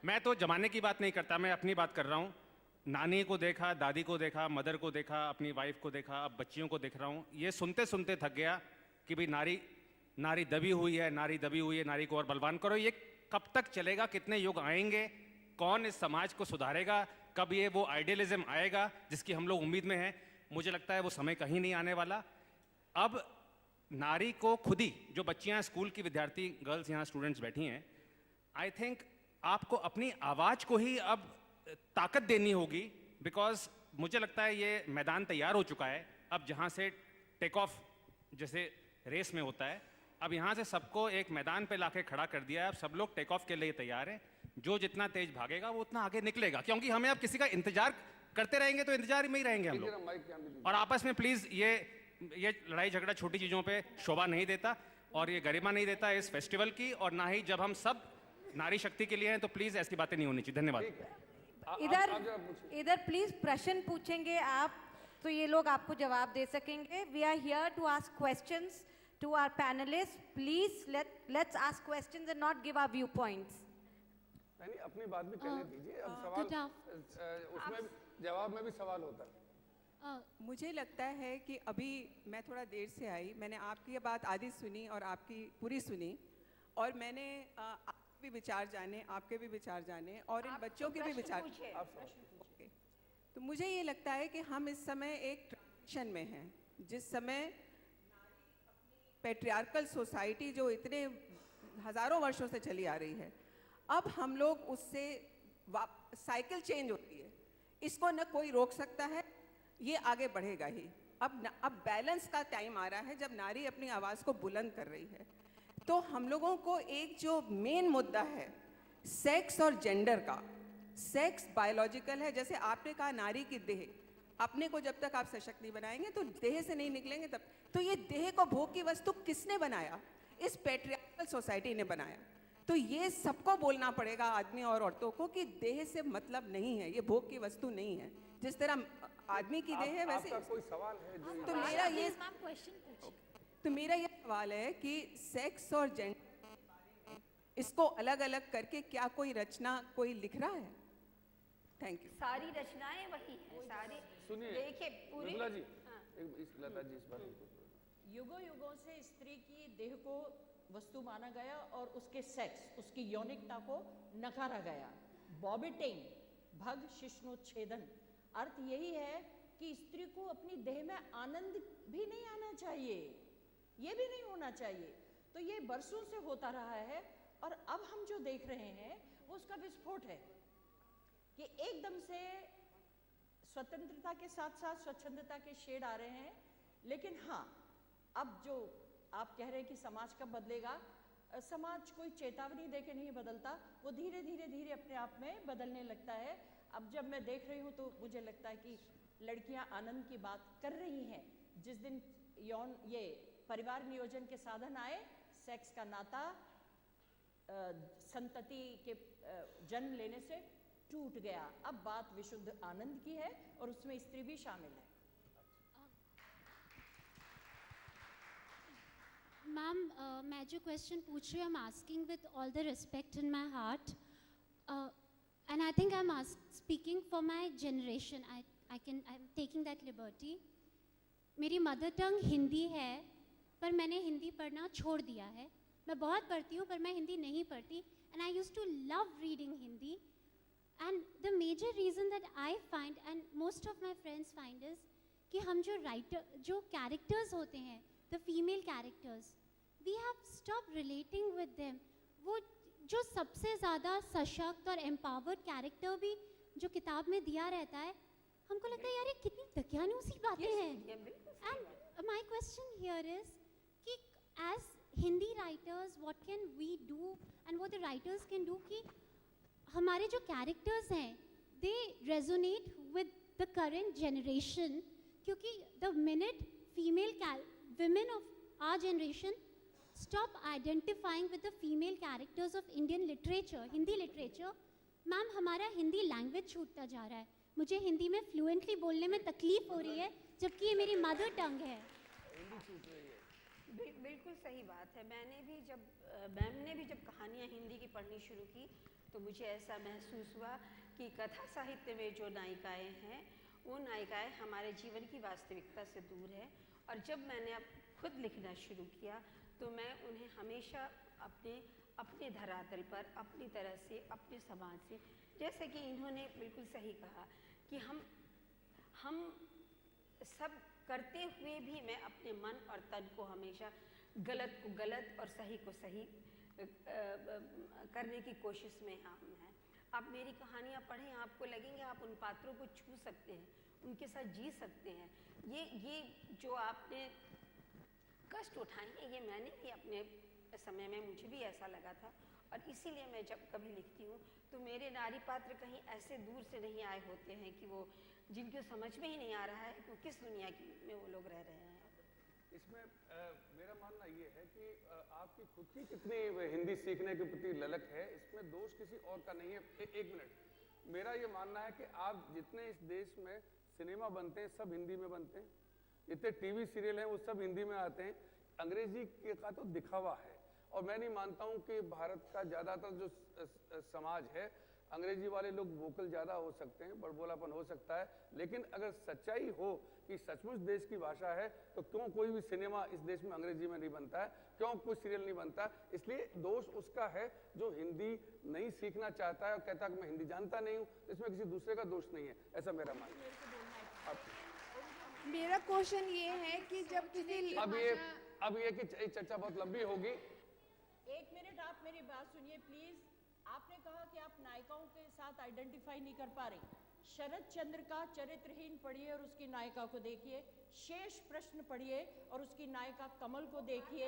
मैं तो जमाने की बात नहीं करता, मैं अपनी बात कर रहा हूँ। नानी को देखा, दादी को देखा, मदर को देखा, अपनी वाइफ को देखा, अब बच्चियों को देख रहा हूँ। ये सुनते सुनते थक गया कि भाई नारी दबी हुई है, नारी को और बलवान करो। ये कब तक चलेगा? कितने युग आएंगे? कौन इस समाज को सुधारेगा? कब ये वो आइडियलिज्म आएगा जिसकी हम लोग उम्मीद में हैं? मुझे लगता है वो समय कहीं नहीं आने वाला। अब नारी को खुद ही, जो बच्चियां स्कूल की विद्यार्थी गर्ल्स यहाँ स्टूडेंट्स बैठी हैं, आई थिंक आपको अपनी आवाज़ को ही अब ताकत देनी होगी, बिकॉज मुझे लगता है ये मैदान तैयार हो चुका है। अब जहाँ से टेक ऑफ जैसे रेस में होता है, अब यहाँ से सबको एक मैदान पे लाके खड़ा कर दिया है। अब सब लोग टेक ऑफ के लिए तैयार हैं। जो जितना तेज भागेगा वो उतना आगे निकलेगा, क्योंकि हमें अब किसी का इंतजार करते रहेंगे तो इंतजार में ही रहेंगे हम लोग। और आपस में प्लीज़ ये लड़ाई झगड़ा छोटी चीज़ों पे शोभा नहीं देता और ये गरिमा नहीं देता इस फेस्टिवल की, और ना ही जब हम सब नारी शक्ति के लिए हैं तो प्लीज़ ऐसी बातें नहीं होनी चाहिए। धन्यवाद। इधर प्लीज प्रश्न पूछेंगे आप तो ये लोग आपको जवाब दे सकेंगे। We are here to ask questions to our panelist. Please let's ask questions and not give our viewpoints. नहीं, अपनी बात भी कहने दीजिए। अब सवाल उसमें जवाब में भी सवाल होता है। मुझे लगता है कि अभी मैं थोड़ा देर से आई, मैंने आपकी बात आधी सुनी और आपकी पूरी सुनी, और मैंने आपके भी विचार जाने, आपके भी विचार जाने और इन बच्चों के भी विचार। ओके, तो मुझे ये लगता है कि हम इस समय एक ट्रांजिशन में हैं, जिस समय पैट्रियार्कल सोसाइटी जो इतने हज़ारों वर्षों से चली आ रही है, अब हम लोग उससे साइकिल चेंज होती है। इसको न कोई रोक सकता है, ये आगे बढ़ेगा ही। अब बैलेंस का टाइम आ रहा है जब नारी अपनी आवाज़ को बुलंद कर रही है। तो हम लोगों को एक जो मेन मुद्दा है सेक्स और जेंडर का, सेक्स बायोलॉजिकल है, जैसे आपने कहा नारी की देह, अपने को जब तक आप सशक्त नहीं बनाएंगे तो देह से नहीं निकलेंगे तब। तो ये देह को भोग की वस्तु किसने बनाया? इस पैट्रियार्कल सोसाइटी ने बनाया। तो ये सबको बोलना पड़ेगा, आदमी और औरतों को, कि देह से मतलब नहीं है, ये भोग की वस्तु नहीं है। जिस तरह आदमी की देह है वैसे। कोई सवाल है जो तो मेरा ये सवाल है कि सेक्स और जेंडर इसको अलग अलग करके क्या कोई रचना कोई लिख रहा है? Thank you. सारी रचनाएं वही हैं, सारी। सुनिए देखिए पूरी लता जी, लता जी इस बात को। युगों युगों से स्त्री की देह को वस्तु माना गया और उसके सेक्स, उसकी यौनिकता को नकारा गया। बॉबिटिंग, भग शिश्नोच्छेदन, अर्थ यही है कि स्त्री को अपनी देह में आनंद भी नहीं आना चाहिए, ये भी नहीं होना चाहिए। तो ये बरसों से होता रहा है और अब हम जो देख रहे हैं वो उसका विस्फोट है कि एकदम से स्वतंत्रता के साथ साथ स्वच्छंदता के शेड आ रहे हैं। लेकिन हाँ, अब जो आप कह रहे हैं कि समाज कब बदलेगा, समाज कोई चेतावनी देके नहीं बदलता, वो धीरे धीरे धीरे अपने आप में बदलने लगता है। अब जब मैं देख रही हूँ तो मुझे लगता है कि लड़कियाँ आनंद की बात कर रही हैं। जिस दिन ये परिवार नियोजन के साधन आए, सेक्स का नाता संतति के जन्म लेने से टूट गया। अब बात विशुद्ध आनंद की है और उसमें स्त्री भी शामिल है। मैम, मैं जो क्वेश्चन पूछ रही हूँ, I am asking with all the respect in my heart, and I think I am speaking for my generation, I am taking that liberty. मेरी मदर टंग हिंदी है, पर मैंने हिंदी पढ़ना छोड़ दिया है। मैं बहुत पढ़ती हूँ पर मैं हिंदी नहीं पढ़ती, and I use to love reading Hindi. And the major reason that I find and most of my friends find is कि हम जो कैरेक्टर्स होते हैं, the female characters, we have stop relating with them. वो जो सबसे ज़्यादा सशक्त और एम्पावर्ड कैरेक्टर भी जो किताब में दिया रहता है, हम दकियानूसी बातें हैं। And my question here is कि as Hindi writers what can we do and what the writers can do कि हमारे जो कैरेक्टर्स हैं they resonate with the current generation, क्योंकि the minute female women of our generation stop identifying with the female characters of Indian literature, Hindi literature, ma'am हमारा हिंदी लैंग्वेज छूटता जा रहा है। मुझे हिंदी में फ्लुएंटली बोलने में तकलीफ हो रही है जबकि ये मेरी मदर टंग है। बिल्कुल सही बात है। मैम ने भी जब कहानियाँ हिंदी की पढ़नी शुरू की तो मुझे ऐसा महसूस हुआ कि कथा साहित्य में जो नायिकाएँ हैं वो नायिकाएँ हमारे जीवन की वास्तविकता से दूर है। और जब मैंने अब खुद लिखना शुरू किया तो मैं उन्हें हमेशा अपने धरातल पर, अपनी तरह से, अपने समाज से, जैसे कि इन्होंने बिल्कुल सही कहा कि हम सब करते हुए भी मैं अपने मन और तन को हमेशा गलत को गलत और सही को सही करने की कोशिश में हम हैं। आप मेरी कहानियाँ पढ़ें, आपको लगेंगे आप उन पात्रों को छू सकते हैं, उनके साथ जी सकते हैं। ये जो आपने कष्ट उठाए हैं ये मैंने भी अपने समय में, मुझे भी ऐसा लगा था। और इसीलिए मैं जब कभी लिखती हूँ तो मेरे नारी पात्र कहीं ऐसे दूर से नहीं आए होते हैं कि वो जिनको समझ में ही नहीं आ रहा है कि किस दुनिया में वो लोग रह रहे हैं। इसमें मेरा मानना ये है कि आपकी खुद की कितनी हिंदी सीखने के प्रति ललक है, इसमें दोष किसी और का नहीं है। एक मिनट, मेरा ये मानना है कि आप जितने इस देश में सिनेमा बनते हैं सब हिंदी में बनते हैं, जितने टीवी सीरियल हैं वो सब हिंदी में आते हैं। अंग्रेजी का तो दिखावा है। और मैं नहीं मानता हूँ कि भारत का ज़्यादातर जो समाज है, अंग्रेजी वाले लोग वोकल ज़्यादा हो सकते हैं, बड़बोलापन हो सकता है, लेकिन अगर सच्चाई हो कि सचमुच देश की भाषा है तो क्यों कोई भी सिनेमा इस देश में अंग्रेजी में नहीं बनता है, क्यों कोई सीरियल नहीं बनता। इसलिए दोष उसका है जो हिंदी नहीं सीखना चाहता है और कहता है कि मैं हिंदी जानता नहीं हूँ। इसमें किसी दूसरे का दोष नहीं है, ऐसा मेरा मानना है। मेरा क्वेश्चन ये है कि जब किसी अब ये कि चर्चा बहुत लंबी होगी। एक मिनट आप मेरी बात सुनिए प्लीज। आपने कहा कि आप नायिकाओं के साथ आइडेंटिफाई नहीं कर पा रही। शरद चंद्र का चरित्रहीन पढ़िए और उसकी नायिका को देखिए, शेष प्रश्न पढ़िए और उसकी नायिका कमल को देखिए,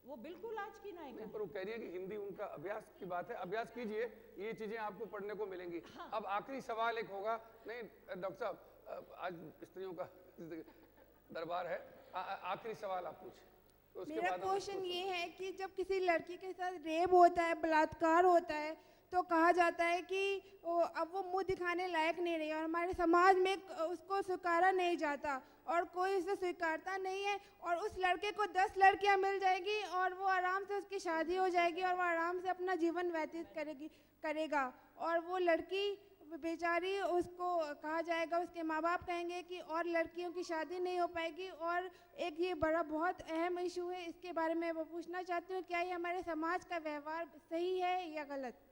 वो बिल्कुल आज की नायिका। पर वो कह रही है कि हिंदी उनका अभ्यास की बात है, अभ्यास कीजिए, ये चीजें आपको पढ़ने को मिलेंगी। हाँ। अब आखिरी सवाल एक होगा, नहीं डॉक्टर साहब आज स्त्रियों का दरबार है, आखिरी सवाल आप पूछे। तो मेरा क्वेश्चन ये है कि जब किसी लड़की के साथ रेप होता है, बलात्कार होता है, तो कहा जाता है कि अब वो मुंह दिखाने लायक नहीं रही और हमारे समाज में उसको स्वीकारा नहीं जाता और कोई उसे स्वीकारता नहीं है और उस लड़के को 10 लड़कियां मिल जाएगी और वो आराम से उसकी शादी हो जाएगी और वो आराम से अपना जीवन व्यतीत करेगा और वो लड़की बेचारी, उसको कहा जाएगा, उसके माँ बाप कहेंगे कि और लड़कियों की शादी नहीं हो पाएगी। और एक ये बड़ा बहुत अहम इशू है, इसके बारे में वो पूछना चाहती हूँ, क्या ये हमारे समाज का व्यवहार सही है या गलत?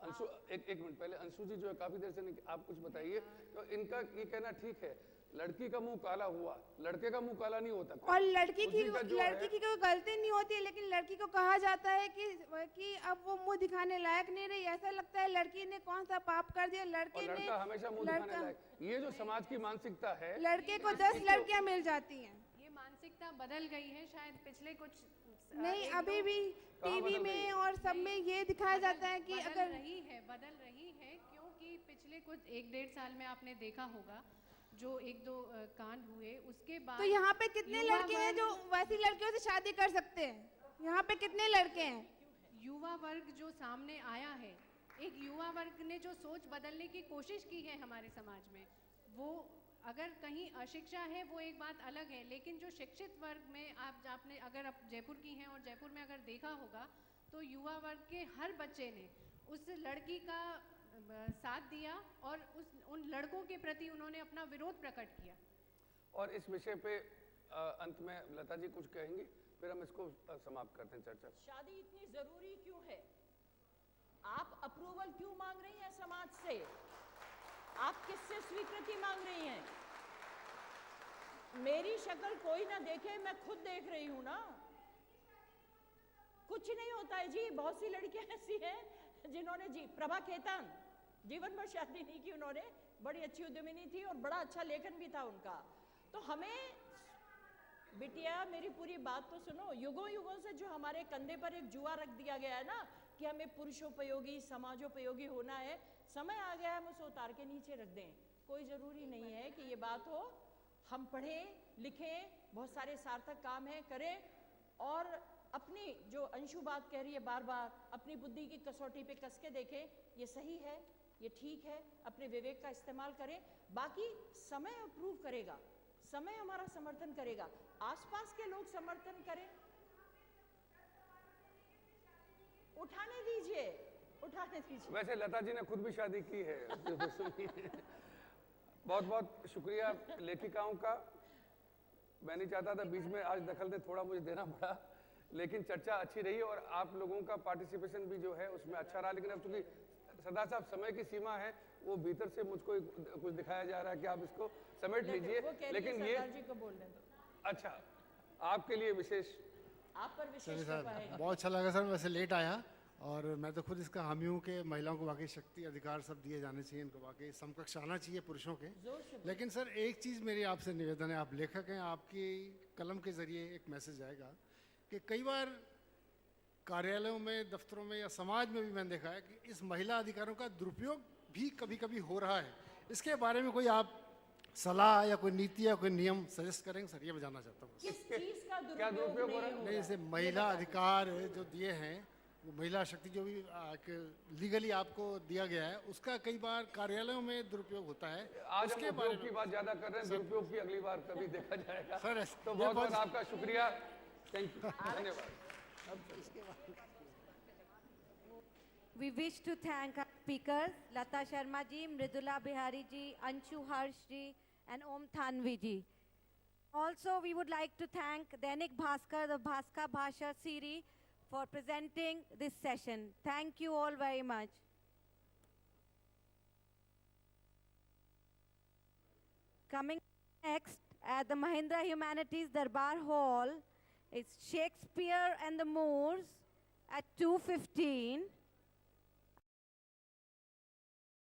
अंशु एक मिनट पहले, अंशु जी जो है काफी देर से नहीं, आप कुछ बताइए। तो इनका ये कहना ठीक है, लड़की का मुंह काला हुआ, लड़के का मुंह काला नहीं होता। और लड़की की कोई गलती नहीं होती, लेकिन लड़की को कहा जाता है कि अब वो मुंह दिखाने लायक नहीं रही। ऐसा लगता है लड़की ने कौन सा पाप कर दिया, लड़के ने हमेशा मुंह दिखाने लायक। ये जो समाज की मानसिकता है, लड़के को 10 लड़कियां मिल जाती हैं। ये मानसिकता बदल गई है शायद पिछले कुछ नहीं, अभी भी टीवी में और सब में ये दिखाया जाता है कि अगर बदल रही है, क्योंकि पिछले कुछ 1-1.5 साल में आपने देखा होगा जो 1-2 कांड हुए, उसके बाद तो यहाँ पे कितने लड़के हैं जो वैसी लड़कियों से शादी कर सकते हैं? यहाँ पे कितने लड़के हैं? युवा वर्ग जो सामने आया है, एक युवा वर्ग ने जो सोच बदलने की कोशिश की है हमारे समाज में, वो अगर कहीं अशिक्षा है वो एक बात अलग है, लेकिन जो शिक्षित वर्ग में आपने अगर आप जयपुर की हैं और जयपुर में अगर देखा होगा तो युवा वर्ग के हर बच्चे ने उस लड़की का साथ दिया और उन लड़कों के प्रति उन्होंने अपना विरोध प्रकट किया। और इस विषय पे अंत में लता जी कुछ कहेंगी, फिर हम इसको समाप्त करते हैं चर्चा। शादी इतनी जरूरी क्यों है? आप अप्रूवल क्यों मांग रही हैं समाज से? आप किससे स्वीकृति मांग रही हैं? मेरी शक्ल कोई ना देखे, मैं खुद देख रही हूं ना। कुछ नहीं होता है जी, बहुत सी लड़कियां ऐसी हैं जिन्होंने प्रभा खेतान जीवन भर शादी नहीं की, उन्होंने बड़ी अच्छी उद्यमिनी थी और बड़ा अच्छा लेखन भी था उनका। तो हमें, बिटिया मेरी पूरी बात तो सुनो, युगों युगों से जो हमारे कंधे पर एक जुआ रख दिया गया है ना कि हमें पुरुषोपयोगी समाजोपयोगी होना है, समय आ गया है हम उसे उतार के नीचे रख दें। कोई ज़रूरी नहीं है कि ये बात हो। हम पढ़ें लिखें, बहुत सारे सार्थक काम हैं करें, और अपनी जो अंशु बात कह रही है बार बार, अपनी बुद्धि की कसौटी पे कस के देखें, ये सही है, ये ठीक है, अपने विवेक का इस्तेमाल करें। बाकी समय अप्रूव करेगा, समय हमारा समर्थन करेगा, आसपास के लोग समर्थन करें। उठाने दीजिए, उठाने दीजिए। वैसे लता जी ने खुद भी शादी की है। बहुत बहुत शुक्रिया लेखिकाओं का। मैं नहीं चाहता था बीच में आज दखल दे, थोड़ा मुझे देना पड़ा, लेकिन चर्चा अच्छी रही और आप लोगों का पार्टिसिपेशन भी जो है उसमें अच्छा रहा। लेकिन अब चूंकि सरदार साहब समय की सीमा है, वो भीतर से मुझको कुछ दिखाया जा रहा है कि आप इसको समेट लीजिए, लेकिन ये सरदार जी को बोलने दो। अच्छा, आपके लिए विशेष, आप पर विशेष चलिए कृपा सर, है। बहुत अच्छा लगा सर, वैसे लेट आया और मैं तो खुद इसका हामी हूँ कि महिलाओं को वाकई शक्ति अधिकार सब दिए जाने चाहिए, इनको वाकई समकक्ष आना चाहिए पुरुषों के। लेकिन सर एक चीज़ मेरी आपसे निवेदन है, आप लेखक हैं, आपकी कलम के ज़रिए एक मैसेज आएगा कि कई बार कार्यालयों में, दफ्तरों में या समाज में भी मैंने देखा है कि इस महिला अधिकारों का दुरुपयोग भी कभी कभी हो रहा है। इसके बारे में कोई आप सलाह या कोई नीति या कोई नियम सजेस्ट करेंगे सर, ये मैं जानना चाहता हूँ। किस चीज का क्या दुरुपयोग हो रहा है? नहीं, जैसे महिला अधिकार जो दिए हैं, वो महिला शक्ति जो भी लीगली आपको दिया गया है, उसका कई बार कार्यालयों में दुरुपयोग होता है। आज हम उपयोग की बात ज्यादा कर रहे हैं, दुरुपयोग की अगली बार कभी देखा जाएगा। सर, तो बहुत बहुत आपका शुक्रिया, थैंक यू, धन्यवाद। We wish to thank our speakers, Lata Sharma ji, Mridula Bihari ji, Anshu Harsh ji, and Om Thanvi ji. Also, we would like to thank Dainik Bhaskar, the Bhaskar Bhasha series, for presenting this session. Thank you all very much. Coming next at the Mahindra Humanities Darbar Hall is Shakespeare and the Moors at 2:15.